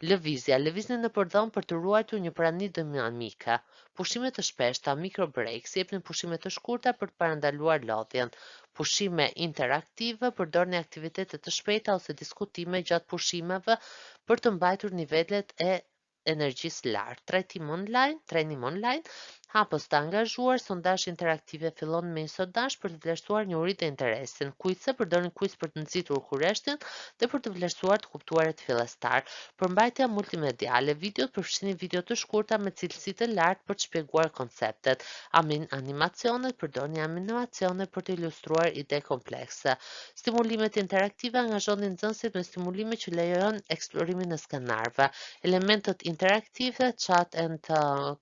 Lëvizja, lëvizni në përdhom për të ruajtur një prani dinamike. Pushime të shpeshta, micro breaks, jepni pushime të shkurta për të parandaluar lodhjen. Pushime interaktive, përdorni aktivitete të shpejta ose diskutime gjatë pushimeve për të mbajtur nivelet e energjisë lartë. Trajnim online, hapës të angazhuar, sondazh interaktive, fillon me një sondazh për të vlerësuar njohuritë dhe interesin. Quizze, përdorni quiz për të nxitur kurreshtin dhe për të vlerësuar të kuptuarit fillestar. Përmbajtja multimediale, videot, përfshini video të shkurta me cilësi të lartë për të shpjeguar konceptet. Animacionet, përdorni animacione për të ilustruar ide komplekse. Stimulimet interaktive, angazhoni nxënësit me stimulime që lejojnë eksplorimin e skenarëve. Elementet interaktive, chat and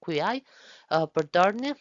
QI, përdorni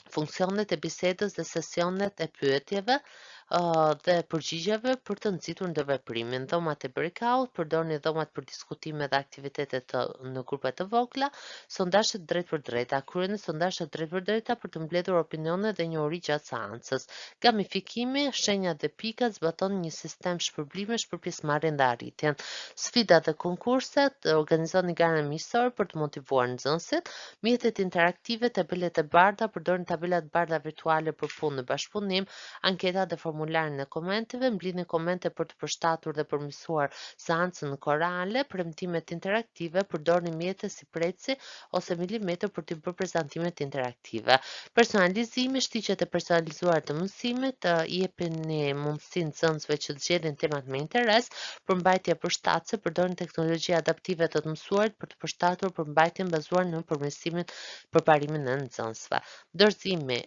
funksionet e bisedës dhe sesionet e pyetjeve dhe përgjigjeve për të nxitur ndërveprimin. Dhomat e breakout, përdorni dhomat për diskutime dhe aktivitetet në grupe të vogla. Sondazhet drejtpërdrejta, kryeni sondazhe drejtpërdrejta për të mbledhur opinione dhe njohuri gjatë seancës. Gamifikimi, shenjat dhe pikat zbaton një sistem shpërblimesh për pjesëmarrjen dhe arritjen. Sfidat dhe konkurset, organizoni gara miqësore për të motivuar nxënësit. Mjetet interaktive, tabelet e bardha, përdorni tabelat bardha virtuale për punë në bashkëpunim, anketa dhe formularën e komenteve, mblidhni komente për të përshtatur dhe përmirësuar seancën korale, premtimet interaktive, përdorni mjete si preci ose milimetër për të bërë prezantimet interaktive. Personalizimi, shtiqet e personalizuar të mësimit, jepini mundësinë nxënësve që të zgjedhin temat me interes, përmbajtje përshtatëse, përdorni teknologji adaptive të mësuarit për të përshtatur përmbajtjen bazuar në përmirësimin përparimin e nxënësve. Dorëzimi,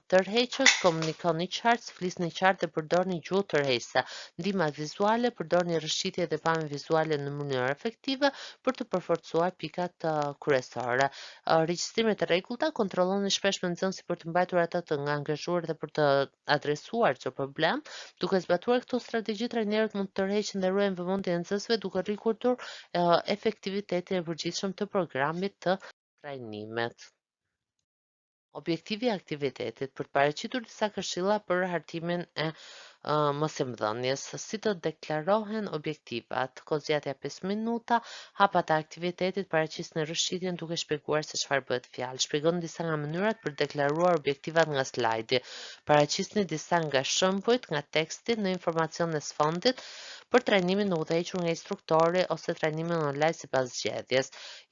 tërheqës, komunikoni qartë, flisni qartë dhe përdorni gjuhë tërheqëse. Ndihmat vizuale, përdorni rrëshqitje dhe pamje vizuale në mënyrë efektive për të përforcuar pikat kryesore. Regjistrimet e rregullta, kontrolloni shpesh me nxënësin për të mbajtur ata të angazhuar dhe për të adresuar çdo problem. Duke zbatuar këto strategji, trajnerët mund të tërheqin dhe ruajnë vëmendjen e nxënësve duke rrikurtur efektivitetin e përgjithshëm të programit të trajnimet. Objektivi i aktivitetit për të paraqitur disa këshilla për hartimin e mësimdhënies. Si të deklarohen objektivat? Kohëzgjatja 5 minuta, hapat e aktivitetit, paraqisni rrëshqitjen duke shpjeguar se çfarë bëhet fjalë. Shpjegoni disa nga mënyrat për të deklaruar objektivat nga slajdi. Paraqisni disa nga shembujt nga teksti në informacion në sfondit për trajnimin e udhëhequr nga instruktori ose trajnimin online sipas zgjedhjes.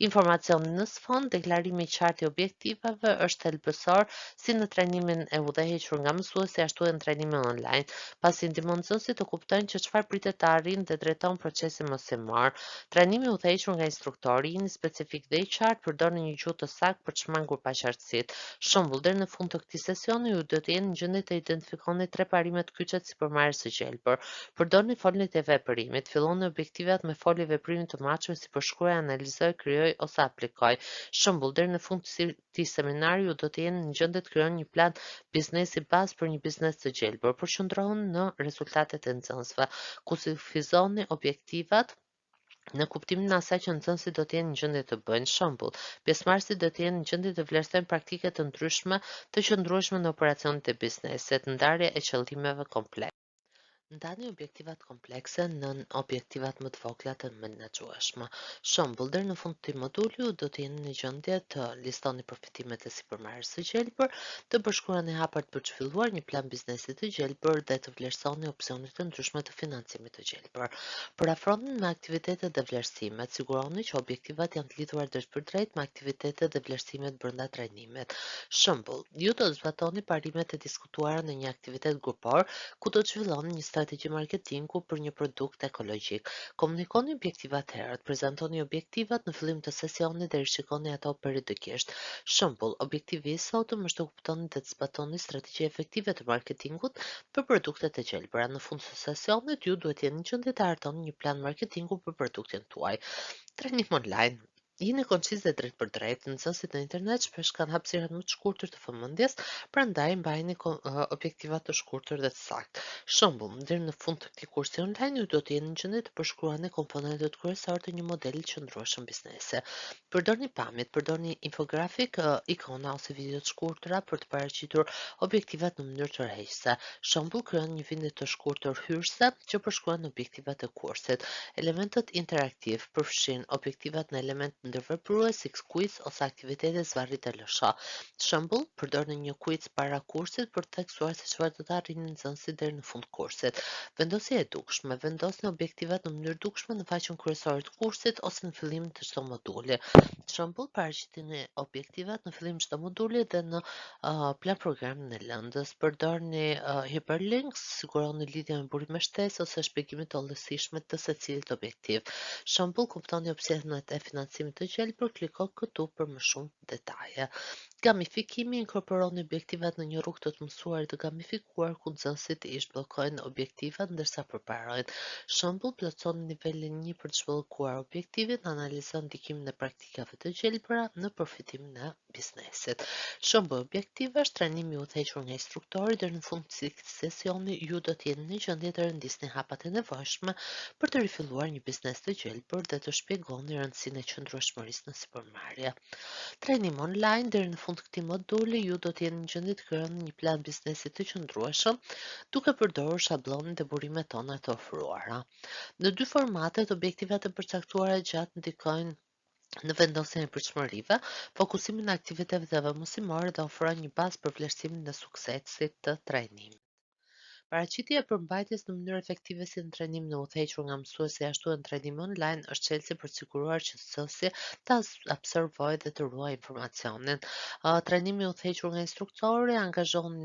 Informacioni në sfond, deklarimi i qartë i objektivave është thelbësor si në trajnimin e udhëhequr nga mësuesi ashtu edhe në trajnimin online. Pasi ndihmon nxënësit të kuptojnë që çfarë pritet të arrijnë dhe drejton procesin mësimor. Trajnimi i udhëhequr nga instruktori, jini specifik dhe i qartë, përdorni një gjuhë të saktë për të shmangur paqartësitë. Shembull, deri në fund të këtij sesioni ju do të jeni në gjendje të identifikoni 3 parime të kyçe të sipërmarrjes së gjelbër. Përdorni foljet e veprimit. Filloni objektivat me folje veprimi të matshme si përshkruaj, analizoj, krijoj ose aplikoj. Shembull, deri në fund të këtij seminari ju do të jeni në gjendje të krijoni një plan biznesi bazë për një biznes të gjelbër. Përqendrohuni në rezultatet e nxënësve. Kufizoni objektivat në kuptimin e asaj që nxënësit do të jenë në gjendje të bëjnë. Shembull, pjesëmarrësit do të jenë në gjendje të vlerësojnë praktike të ndryshme të qëndrueshme në operacionet e biznesit, ndarje e qëllimeve komplekse. Ndani objektivat komplekse në objektivat më të vogla të menaxhueshme. Shembull, deri në fund të modulit ju do të jeni në gjendje të listoni përfitimet e sipërmarrjes së gjelbër, të përshkruani hapart për të zhvilluar një plan biznesi të gjelbër dhe të vlerësoni opsione të ndryshme të financimit të gjelbër. Parafronin me aktivitetet dhe vlerësimet, siguroni që objektivat janë të lidhura drejtpërdrejt me aktivitetet dhe vlerësimet brenda trajnimit. Shembull, ju do të zbatoni parimet e diskutuara në një aktivitet grupor ku do të zhvilloni një strategji marketingu për një produkt ekologjik. Komunikoni objektivat herët, prezantoni objektivat në fillim të sesionit dhe rishikoni ato periodikisht. Shembull, objektivi i sotëm është të kuptoni dhe të zbatoni strategji efektive të marketingut për produktet e gjelbëra. Në fund të sesionit, ju duhet jeni në gjendje të hartoni një plan marketingu për produktin tuaj. Trajnim online. Jeni koncis dhe drejt për drejt, nxënësit në internet shpesh kanë hapësirat më të shkurtër të vëmendjes, prandaj mbajini objektiva të shkurtër dhe të saktë. Shembull, deri në fund të këtij kursi online ju do të jeni në gjendje të përshkruani komponentët kryesorë të një modeli të qëndrueshëm biznesi. Përdorni pamjet, përdorni infografik, ikona ose video të shkurtra për të paraqitur objektivat në mënyrë tërheqëse. Shembull, krijoni një video të shkurtër hyrëse që përshkruan objektivat e kursit. Elementët interaktiv përfshin objektivat në element ndërveprues si quiz ose aktivitete zvarrite LSH. Shembull, përdorni një quiz para kursit për të theksuar se çfarë do të arrijnë nxënësit deri në fund kursit. Vendosje e dukshme. Vendosni objektivat në mënyrë dukshme në faqen kryesore të kursit ose në fillimin të çdo moduli. Shembull, paraqitini objektivat në fillim çdo moduli dhe në plan programin e lëndës. Përdorni hyperlinks, siguroni lidhje me burime shtesë ose shpjegime të hollësishme të secilit objektiv. Shembull, kuptoni opsionet e financimit të gjelbër, kliko këtu për më shumë detaje. Gamifikimi, inkorporoni objektivat në një rrugë të të mësuar të gamifikuar ku nxënësit i zhbllokojnë objektivat ndërsa përparojnë. Shembull, plotësoni nivelin 1 për të zhvilluar objektivin, analizoni ndikimin e praktikave të gjelbëra në përfitimin e biznesit. Shembull objektive është trajnimi i udhëhequr nga instruktori. Deri në fund të sesioni ju do të jeni në gjendje të rendisni hapat e nevojshme për të rifilluar një biznes të gjelbër dhe të shpjegoni rëndësinë e qëndrueshmërisë në sipërmarrje. Trajnim online. Deri në fund të këtij moduli ju do të jeni në gjendje të krijoni një plan biznesi të qëndrueshëm duke përdorur shabllonit e burimet tona të ofruara. Në dy formatet, objektivat e përcaktuara gjatë ndikojnë në vendosjen e pritshmërive, fokusimin në aktiviteteve mësimore dhe ofrojnë një bazë për vlerësimin e suksesit të trajnimit. Paraqitja e përmbajtjes në mënyrë efektive si në trajnimin e udhëhequr nga mësuesi ashtu edhe në trajnim online është çelësi për të siguruar që mësuesi ta absorbojë dhe të ruajë informacionin. Trajnimi i udhëhequr nga instruktori angazhon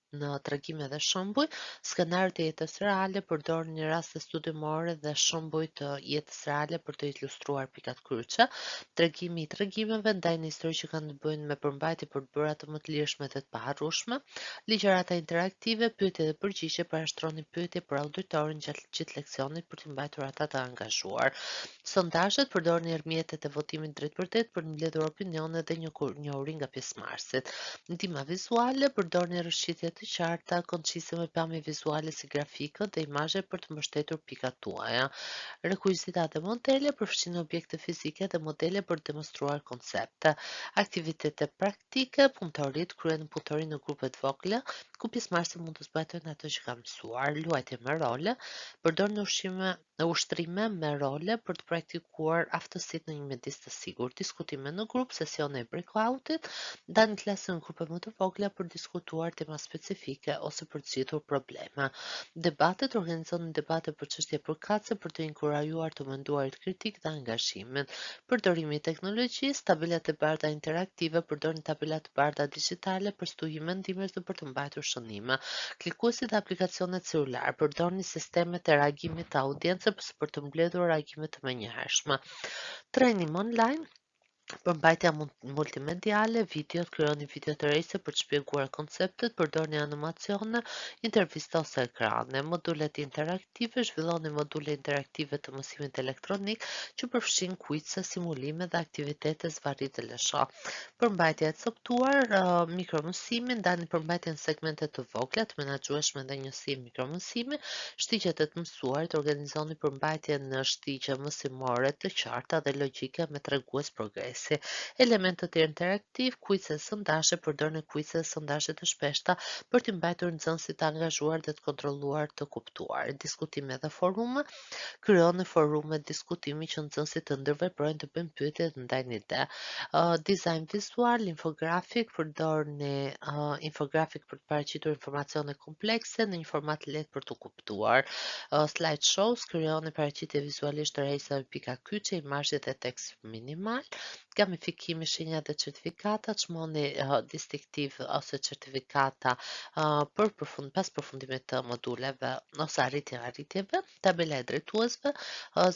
në tregime dhe shembuj, skenar të jetës reale, përdorni raste studimore dhe shembuj të jetës reale për të ilustruar pikat kryqe. Tregimi i tregimeve, ndajni histori që kanë të bëjnë me përmbajtje për të bërë ato më të lirshme dhe të paharrueshme. Ligjërata interaktive, pyetje dhe përgjigje, parashtroni pyetje për auditorin gjatë gjithë leksionit për të mbajtur ata të angazhuar. Sondazhet, përdorni mjetet e votimit drejtpërdrejt për të mbledhur opinione dhe njohuri nga pjesëmarrësit. Ndihma vizuale, përdorni rrëshqitje të qarta, koncise me pamje vizuale si grafikët dhe imazhe për të mbështetur pikat tuaja. Rekuizita dhe modele, përfshin objekte fizike dhe modele për të demonstruar koncepte. Aktivitete praktike, punëtorit kryen punëtori në grupe të vogla, ku pjesëmarrësit mund të zbatojnë ato që kanë mësuar. Luajtje me role, përdorni ushtrime me role për të praktikuar aftësitë në një mjedis të sigurt. Diskutime në grup, sesione e breakoutit, ndani klasë në grupe më të vogla për diskutuar tema specifike ose për të zgjidhur probleme. Debatet, organizoni debate për çështje përkatëse për të inkurajuar të menduarit kritik dhe angazhimin. Përdorimi i teknologjisë, tabelat e bardha interaktive, përdorni tabelat e bardha digjitale për studim mendimes dhe për të mbajtur shënime. Klikuesit dhe aplikacionet celular përdorni sistemet e reagimit të audiencës për të mbledhur reagime të menjëhershme. Trajnim online. Përmbajtja multimediale, videot, krijoni video të rejse për të shpjeguar konceptet, përdorni animacione, intervista ose ekrane. Modulet interaktive, zhvilloni module interaktive të mësimit elektronik që përfshin quizze, simulime dhe aktivitete zvarrit të lësha. Përmbajtja e caktuar, mikromësimi, ndani përmbajtjen segmente të vogla të menaxhueshme dhe njësi mikromësimi, shtigjet e të mësuarit, organizoni përmbajtjen në shtigje mësimore të qarta dhe logjike me tregues progresi. Elementet interaktiv, quizze sondazhe, përdorni quizze sondazhe të shpeshta për t'i mbajtur nxënësit të angazhuar dhe të kontrolluar të kuptuar. Diskutime dhe forume, krijoni forume diskutimi që nxënësit të ndërveprojnë të bëjnë pyetje dhe ndajnë ide. Dizajn vizual, infografik, përdorni infografik për të paraqitur informacione komplekse në një format lehtë për të kuptuar. Slide shows, krijoni paraqitje vizualisht të rejsa me pika kyçe, imazhe dhe tekst minimal. Gamifikimi, shenja dhe certifikata, çmoni distiktiv ose certifikata pas përfundimit të moduleve ose arritjeve, tabela e drejtuesve,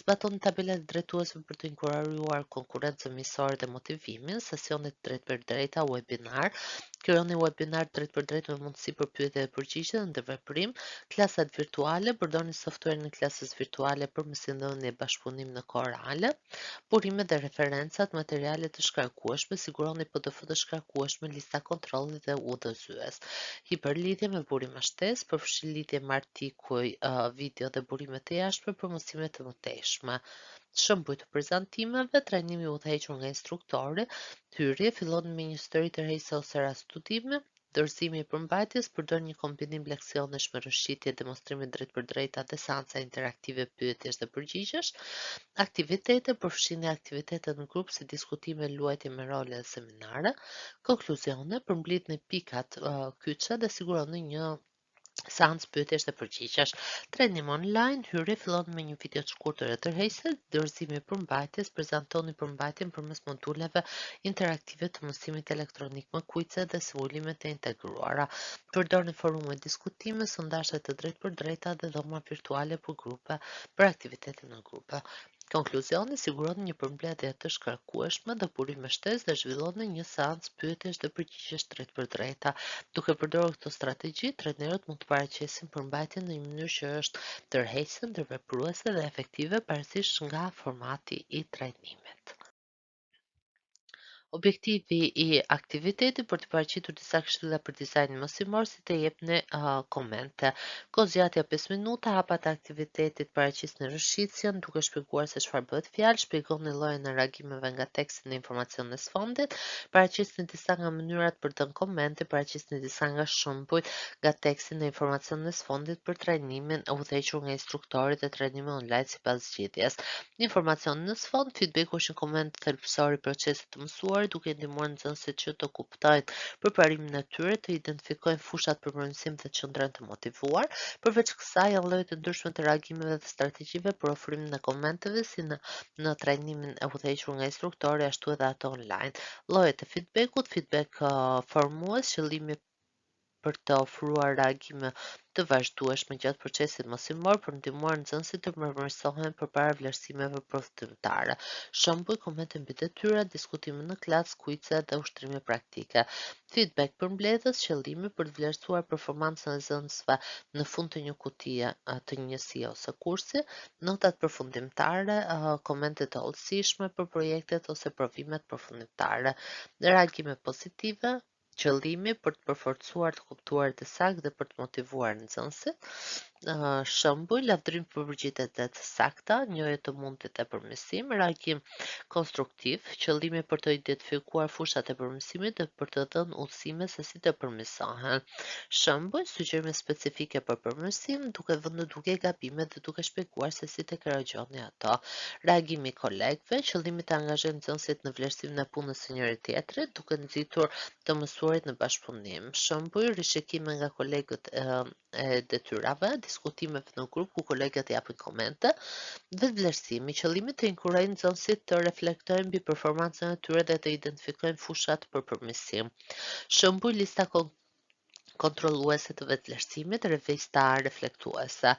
zbatoni tabelat e drejtuesve për të inkurajuar konkurrencën misore dhe motivimin, sesionet drejt për drejta, webinar, krijoni webinar drejt për drejt me mundësi për pyetje dhe përgjigje dhe ndërveprim, klasat virtuale, përdorni software në klasës virtuale për mësimdhënie e bashkëpunim në kohë reale, burimet dhe referencat, materialet të shkarkueshme, siguroni PDF të shkarkueshme, lista kontrollit dhe udhëzues. Hiperlidhje me burime shtesë, përfshin lidhje me artikuj, video dhe burime të jashtme për mësime të mëtejshme. Shembuj të prezantimeve, trajnimi i udhëhequr nga instruktori, hyrje, filloni me një histori të rejse ose rast studime, dorëzimi i përmbajtjes, përdor një kombinim leksionesh me rëshqitje, demonstrime drejt për drejta dhe seanca interaktive pyetjesh dhe përgjigjesh. Aktivitete, përfshini aktivitete në grup si diskutime, luajtje me role dhe seminare. Konkluzione, përmbledhni pikat kyçe dhe siguroni një seancë pyetjesh dhe përgjigjesh. Trajnim online, hyrje, fillon me një video të shkurtër e tërheqëse, dorëzimi i përmbajtjes, prezantoni përmbajtjen përmes moduleve interaktive të mësimit elektronik me quizze dhe simulime të integruara. Përdorni forume diskutime, sondazhe të drejtë për drejta dhe dhoma virtuale për grupe për aktivitete në grupe. Konkluzioni, siguroni një përmbledhje të shkarkueshme dhe burime shtesë dhe zhvilloni një seancë pyetjesh dhe përgjigjesh drejt për drejta. Duke përdorur këto strategji, trajnerët mund të paraqesin përmbajtjen në një mënyrë që është tërheqëse, ndërvepruese dhe efektive pavarësisht nga formati i trajnimit. Objektivi i aktivitetit për të paraqitur disa këshilla për dizajnin mësimor, si të jepni komente. Kohëzgjatja 5 minuta, hapat e aktivitetit paraqisni rëshqitjen duke shpjeguar se çfarë bëhet fjalë, shpjegoni llojin e reagimeve nga teksti në informacion e sfondit, paraqisni disa nga mënyrat për të dhënë komente, paraqisni disa nga shembujt nga teksti në informacion e sfondit për trajnimin e udhëhequr nga instruktori dhe trajnimin online sipas zgjidhjes. Informacion në sfond, feedback është një koment thelbësor i procesit të mësuar, duke ndihmuar nxënësit që të kuptojnë përparimin e tyre, të identifikojnë fushat për përmirësim dhe të qëndrojnë të motivuar. Përveç kësaj, janë lloje të ndryshme të reagimeve dhe strategjive për ofrimin e komenteve, si në trajnimin e udhëhequr nga instruktori, ashtu edhe ato online. Llojet e feedbackut, feedback formues, qëllimi për të ofruar reagime të vazhdueshme gjatë procesit mësimor për ndihmuar nxënësit të përmirësohen përpara vlerësimeve përfundimtare. Shembuj, komente mbi detyra, diskutime në klas, quizze dhe ushtrime praktike. Feedback përmbledhës, qëllimi për të vlerësuar performancën e nxënësve në fund të një kutie të njësie ose kursi, notat përfundimtare, komente të hollësishme për projektet ose provimet përfundimtare. Reagime pozitive, qëllimi për të përforcuar të kuptuarit e saktë dhe për të motivuar nxënësit. Shembuj, lavdërim për përgjigjet e të sakta, njëje të mundit e përmirësim, reagim konstruktiv, qëllimi për të identifikuar fushat e përmirësimit dhe për të dhënë udhësime se si të përmirësohen. Shembuj, sugjerime specifike për përmirësim, duke vënë duke gabimet dhe duke shpjeguar se si të korrigjoni ato. Reagimi i kolegëve, qëllimi të angazhojë nxënësit në vlerësimin e punës së njëri tjetrit, duke nxitur të mësuarit në bashkëpunim. Shembuj, rishikime nga kolegët e detyrave, diskutimet në grup ku kolegët japin komente, dhe vlerësimi, qëllimi të inkurajojë nxënësit të reflektojnë mbi performancën e tyre dhe të identifikojnë fushat për përmirësim. Shembuj, lista kontrolluese të vetëvlerësimit, revista reflektuese.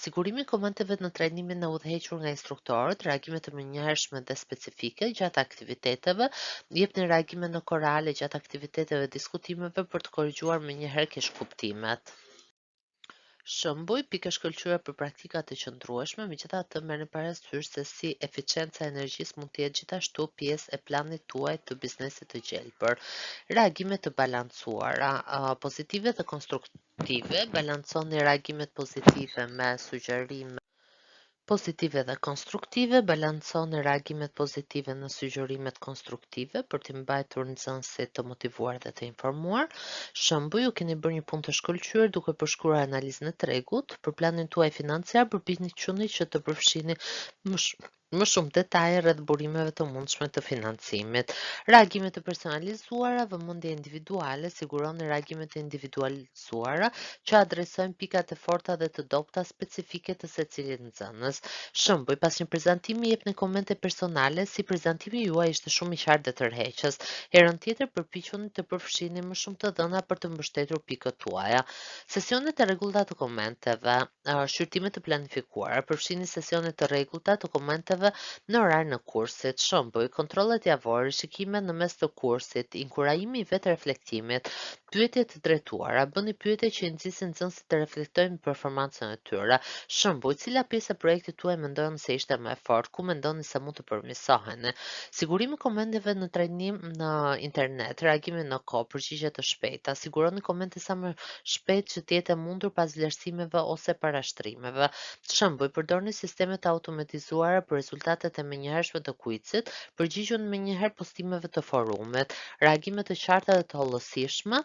Sigurimi i komenteve në trajnimin e udhëhequr nga instruktorët, reagimet e menjëhershme dhe specifike gjatë aktiviteteve, jepni reagime në korale gjatë aktiviteteve diskutimeve për të korrigjuar menjëherë keqkuptimet. Shembuj, pika shkëlqyer për praktika të qëndrueshme, megjithatë merrni parasysh se si eficienca e energjisë mund të jetë gjithashtu pjesë e planit tuaj të biznesit të gjelbër. Reagime të balancuara, pozitive dhe konstruktive, balanconi reagimet pozitive me sugjerime pozitive dhe konstruktive, balanconi reagimet pozitive në sugjerimet konstruktive për t'i mbajtur nxënësit të motivuar dhe të informuar. Shembuj, ju keni bërë një punë të shkëlqyer duke përshkruar analizën e tregut. Për planin tuaj financiar, përpiqeni që të përfshini më shumë detaje rreth burimeve të mundshme të financimit. Reagime të personalizuara, vëmendje individuale, siguroni reagimet e individualizuara që adresojnë pikat e forta dhe të dobta specifike të secilit nxënës. Shembuj, pas një prezantimi jepni komente personale si prezantimi juaj ishte shumë i qartë dhe tërheqës. Herën tjetër përpiquni të përfshini më shumë të dhëna për të mbështetur pikët tuaja. Sesionet e rregullta të komenteve, shqyrtime të planifikuara, përfshini sesione të rregullta të komenteve në orar në kursit. Shembuj, kontrollet javore, shikime në mes të kursit, inkurajimi i vetë reflektimit, pyetje të drejtuara, bëni pyetje që i nxisin nxënësit të reflektojnë performancën e tyre. Shembuj, cila pjesë e projektit tuaj mendoni se ishte më e fortë, ku mendoni se mund të përmirësoheni? Sigurimi komenteve në trajnim në internet, reagimi në kohë, përgjigje të shpejta, siguroni komente sa më shpejt që të jetë e mundur pas vlerësimeve ose parashtrimeve. Shembuj, përdorni sisteme të automatizuara për rezultatet e menjëhershme të kuicit, përgjigjuni menjëherë postimeve të forumit, reagime të qarta dhe të hollësishme.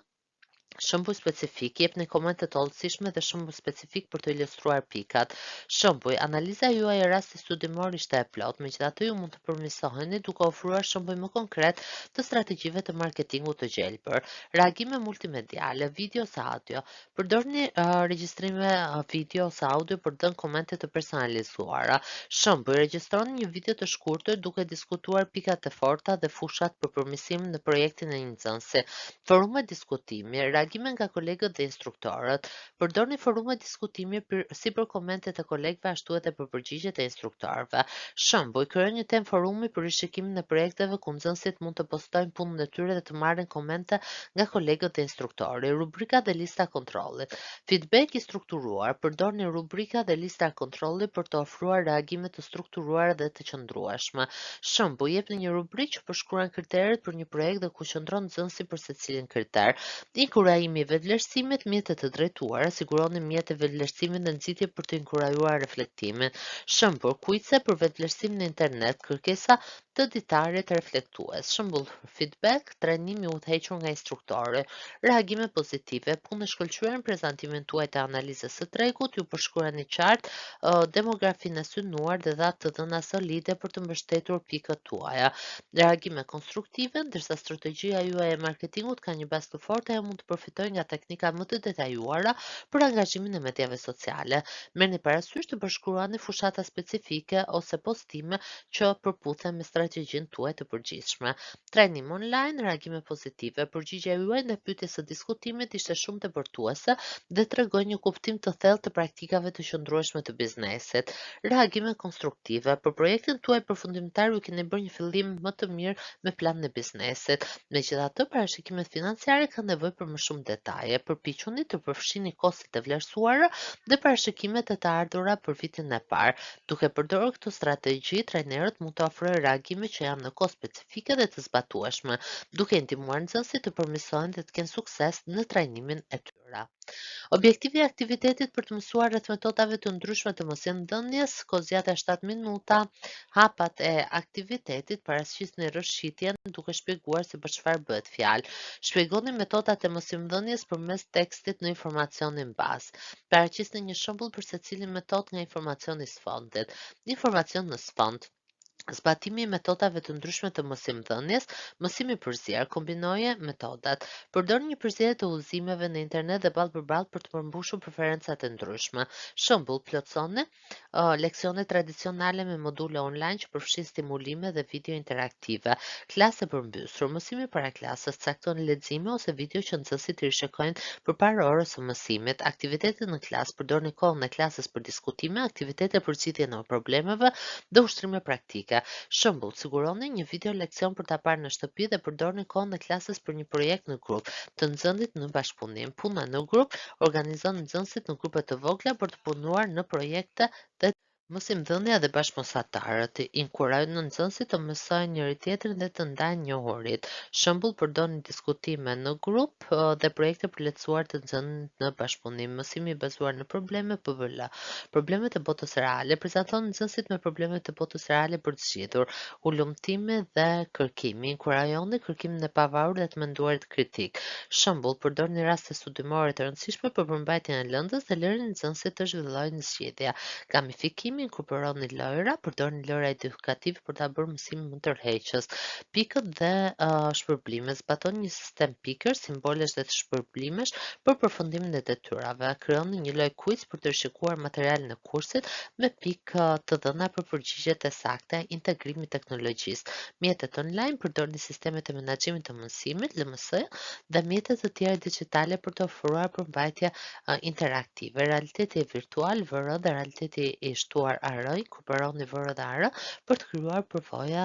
Shembuj specifik, jepni komente të hollësishme dhe shembuj specifik për të ilustruar pikat. Shembuj, analiza juaj e rastit studimor ishte e plotë, megjithatë ju mund të përmirësoheni duke ofruar shembuj më konkret të strategjive të marketingut të gjelbër. Reagime multimediale, video ose audio. Përdorni regjistrime video ose audio për të dhënë komente të personalizuara. Shembuj, regjistroni një video të shkurtër duke diskutuar pikat e forta dhe fushat për përmirësim në projektin e një nxënësi. Forume diskutimi, reagime nga kolegët dhe instruktorët. Përdorni forume diskutimi si për komentet e kolegëve ashtu edhe për përgjigjet e instruktorëve. Shembuj, krijoni një temë forumi për rishikimin e projekteve ku nxënësit mund të postojnë punën e tyre dhe të marrin komente nga kolegët dhe instruktorë. Rubrika dhe lista kontrollit. Feedback i strukturuar. Përdorni rubrika dhe lista kontrolli për të ofruar reagime të strukturuara dhe të qëndrueshme. Shembuj, jepni një rubrikë që përshkruan kriteret për një projekt dhe ku qëndron nxënësi për secilin kriter. Inkurajimi i vetëvlerësimit, mjetet të drejtuara, siguroni mjet e vetëvlerësimit dhe nxitje për të inkurajuar reflektimin. Shembull, kuice për vetëvlerësim në internet, kërkesa të ditarit reflektues. Shembull, feedback, trajnim i udhëhequr nga instruktori, reagime pozitive, punë e shkëlqyer në prezantimin tuaj të analizës së tregut, ju përshkruani qartë demografinë e synuar dhe dhatë të dhëna solide për të mbështetur pikët tuaja. Reagime konstruktive, ndërsa strategjia juaj e marketingut ka një bazë të fortë, ajo mund të përfitojë nga teknika më të detajuara për angazhimin e mediave sociale. Merrni parasysh të përshkruani fushata specifike ose postime që përputhen me strategjinë tuaj të përgjithshme. Trajnim online, reagime pozitive, përgjigjja juaj ndaj pyetjes së diskutimit ishte shumë depërtuese dhe tregoi një kuptim të thellë të praktikave të qëndrueshme të biznesit. Reagime konstruktive, për projektin tuaj përfundimtar ju keni bërë një fillim më të mirë me planin e biznesit. Megjithatë, parashikimet financiare kanë nevojë për më shumë detaje. Përpiquni të përfshini kostet e vlerësuara dhe parashikimet e të ardhura për vitin e parë. Duke përdorur këtë strategji, trajnerët mund të ofrojnë reagime që janë në kohë specifike dhe të zbatueshme, duke ndihmuar nxënësit të përmirësohen dhe të kenë sukses në trajnimin e tyre. Objektivi i aktivitetit për të mësuar rreth metodave të ndryshme të mosjellëndënies, kohë zgjatja 7 minuta. Hapat e aktivitetit, paraqisni rrëshqitjen duke shpjeguar se për çfarë bëhet fjalë. Shpjegoni metodat e mosjellëndënies përmes tekstit në informacionin bazë. Paraqisni një shembull për secilin metodë nga informacioni i sfondit. Informacion në sfond. Zbatimi i metodave të ndryshme të mësimdhënies, mësimi përzier, kombinoje metodat. Përdor një përzierje të udhëzimeve në internet dhe ballë për të përmbushur preferencat e ndryshme. Shembull, plotësone leksione tradicionale me module online që përfshin stimulime dhe video interaktive. Klase përmbysur, mësimi para klasës, cakton lexime ose video që nxënësit i rishikojnë përpara orës së mësimit. Aktivitetet në klasë, përdorni kohën e klasës për diskutime, aktivitete për zgjidhjen e problemeve dhe ushtrime praktike. Shembull, siguroni një video leksion për ta parë në shtëpi dhe përdorni kohën e klasës për një projekt në grup të nxënësit në bashkëpunim. Puna në grup organizon nxënësit në grupe të vogla për të punuar në projekte dhe mësimdhënia dhe bashkëmesatarët inkurajojnë nxënësit të mësojnë njëri tjetrin dhe të ndajnë njohurit. Shembull, përdorni diskutime në grup dhe projekte për lehtësuar të nxënët në bashkëpunim. Mësimi i bazuar në probleme PVL. Problemet e botës reale. Prezanton nxënësit me problemet e botës reale për të zgjidhur. Ulëmtimi dhe kërkimi. Inkurajoni kërkimin e pavarur dhe të menduarit kritik. Shembull, përdorni raste studimore të rëndësishme për përmbajtjen e lëndës dhe lërini nxënësit të zhvillojnë zgjedhja. Gamifikimi, inkorporoni lojra, përdorni lojra edukative për ta bërë mësimin më tërheqës. Pikët dhe shpërblimet. Zbatoni një sistem pikësh, simbolesh dhe të shpërblimesh për përfundimin e detyrave. Krijoni një lloj quiz për të rishikuar materialin e kursit me pikë të dhëna për përgjigjet e sakta. Integrimi i teknologjisë. Mjetet online, përdorni sistemet e menaxhimit të mësimit, LMS, dhe mjetet të tjera digjitale për të ofruar përmbajtje interaktive. Realiteti virtual, VR dhe realiteti i shtuar AR, inkorporoni VR dhe AR për të krijuar përvoja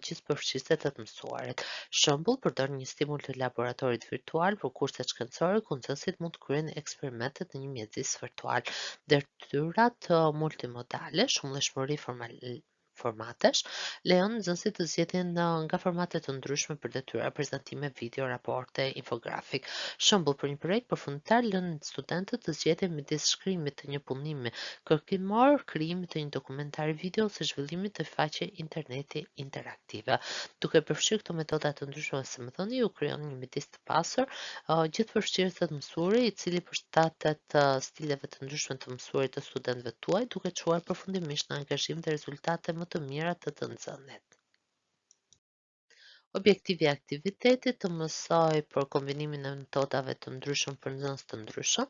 gjithëpërfshirëse të të mësuarit. Shembull, përdorni një stimul të laboratorit virtual për kurse shkencore ku nxënësit mund të kryejnë eksperimentet në një mjedis virtual. Detyrat multimodale, shumëllëshmëri formatesh, lejon nxënësit të zgjedhin nga formate të ndryshme për detyra, prezantime, video, raporte, infografik. Shembull, për një projekt përfundimtar lën studentët të zgjedhin midis shkrimit të një punimi kërkimor, krijimit të një dokumentari video ose zhvillimit të faqe interneti interaktive. Duke përfshirë këto metoda të ndryshme mësimdhënie, u krijon një midis të pasur, gjithëpërfshirës të mësuari, i cili përshtatet stileve të ndryshme të mësuarit të studentëve tuaj, duke çuar përfundimisht në angazhim dhe rezultate më të mira të të nxënit. Objektivi i aktivitetit të mësoj për kombinimin e metodave të ndryshëm për nxënës të ndryshëm.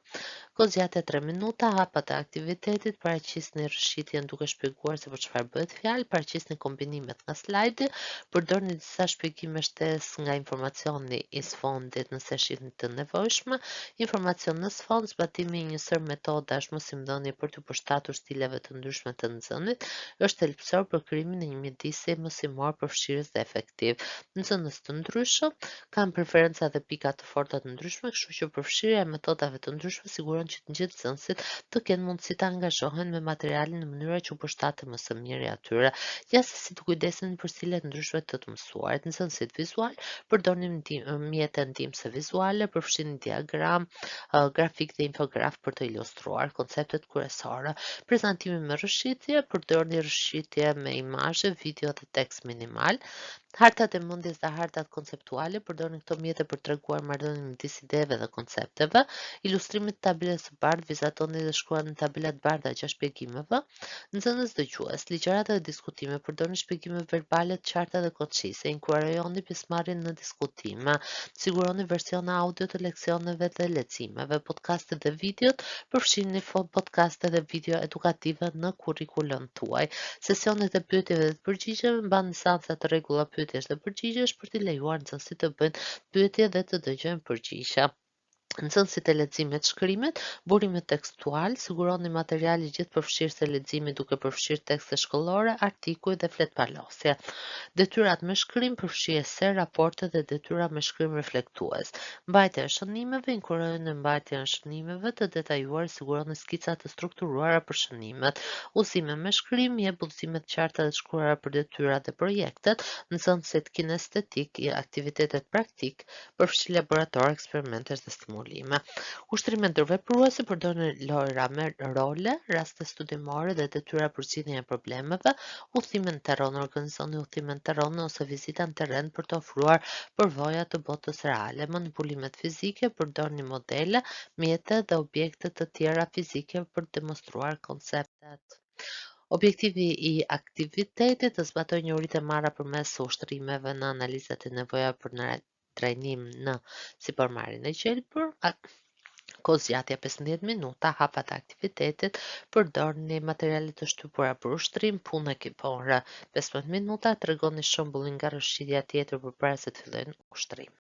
Kohë zgjatje 3 minuta, hapat e aktivitetit, paraqisni rrshitjen duke shpjeguar se për çfarë bëhet fjalë, paraqisni kombinimet nga slajdi, përdorni disa shpjegime shtesë nga informacioni i sfondit nëse shihni të nevojshme, informacion në sfond, zbatimi i një sër metodash mësimdhënie për të përshtatur stileve të ndryshme të nxënit, është thelbësor për krijimin e një mjedisi mësimor përfshirës dhe efektiv. Nxënës të ndryshëm kanë preferenca dhe pika të forta të ndryshme, kështu që përfshirja e metodave të ndryshme siguron që të gjithë nxënësit të kenë mundësi të angazhohen me materialin në mënyra që u përshtatet më së miri atyre. Ja se si të kujdeseni për stile të ndryshme të të mësuarit. Nxënësit vizual, përdorni mjete ndihmëse vizuale, përfshini diagram, grafik dhe infograf për të ilustruar konceptet kryesore. Prezantimi me rrshitje, përdorni rrshitje me imazhe, video dhe tekst minimal. Hartat e mendjes dhe hartat konceptuale, përdorni këto mjete për treguar marrëdhënien midis ideve dhe koncepteve. Ilustrimit të tabelës së bardhë, vizatoni dhe shkruani në tabela të bardha gjatë shpjegimeve. Nxënës dëgjues, ligjërata dhe diskutime, përdorni shpjegime verbale të qarta dhe koncise. Inkurajoni pjesëmarrjen në diskutime. Siguroni versione audio të leksioneve dhe leximeve. Podcastet dhe videot, përfshini podcaste dhe video edukative në kurrikulën tuaj. Sesionet e pyetjeve dhe të përgjigjjeve, mbani seanca të rregulla pyetjesh dhe përgjigjesh për t'i lejuar nxënësit të bëjnë pyetje dhe të dëgjojnë përgjigje. Nxënësit e leximit, shkrimet, burimet tekstual, siguroni materiali gjithëpërfshirës e leximit duke përfshirë tekste shkollore, artikuj dhe fletpalosje. Detyrat me shkrim, përfshirëse, raporte dhe detyra me shkrim reflektues. Mbajtja e shënimeve, inkurajoni mbajtjen e shënimeve të detajuar, siguroni skica të strukturuara për shënimet. Udhëzime me shkrim, jep udhëzime të qarta dhe të shkruara për detyrat dhe projektet. Nxënësit kinestetik, aktivitetet praktik, përfshi laborator, eksperimentesh dhe stimulime. Ushtrime ndërvepruese, përdorni lojra me role, raste studimore dhe detyra për zgjidhjen e problemeve. Udhëtime në terren, organizoni udhëtime në terren ose vizita në terren për të ofruar përvoja të botës reale. Manipulimet fizike, përdorni modele, mjete dhe objekte të tjera fizike për të demonstruar konceptet. Objektivi i aktivitetit të zbatoj njërit e marra përmes ushtrimeve në analizat e nevoja për në trajnim në sipërmarrjen e gjelbër, kohë zgjatja 15 minuta, hapat e aktivitetit, përdorni materialet të shtypura për ushtrim, punë ekipore 15 minuta, tregoni shembullin nga rrëshqitja tjetër përpara se të fillojnë ushtrim.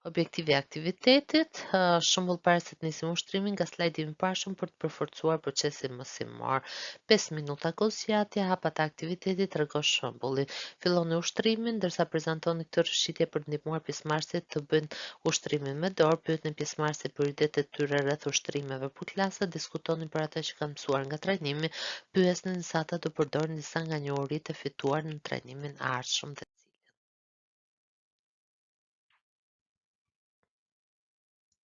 Objektivi i aktivitetit, shembull para se të nisim ushtrimin nga slajdi i mparshëm për të përforcuar procesin mësimor. 5 minuta kohë zgjatje, hapat e aktivitetit, tregon shembullin. Filloni ushtrimin, ndërsa prezantoni këtë rrëshqitje për të ndihmuar pjesëmarrësit të bëjnë ushtrimin me dorë, pyetni pjesëmarrësit për idetë e tyre rreth ushtrimeve për klasë, diskutoni për ata që kanë mësuar nga trajnimi, pyesni nëse ata do përdorin disa nga njohuritë e fituar në trajnimin e ardhshëm.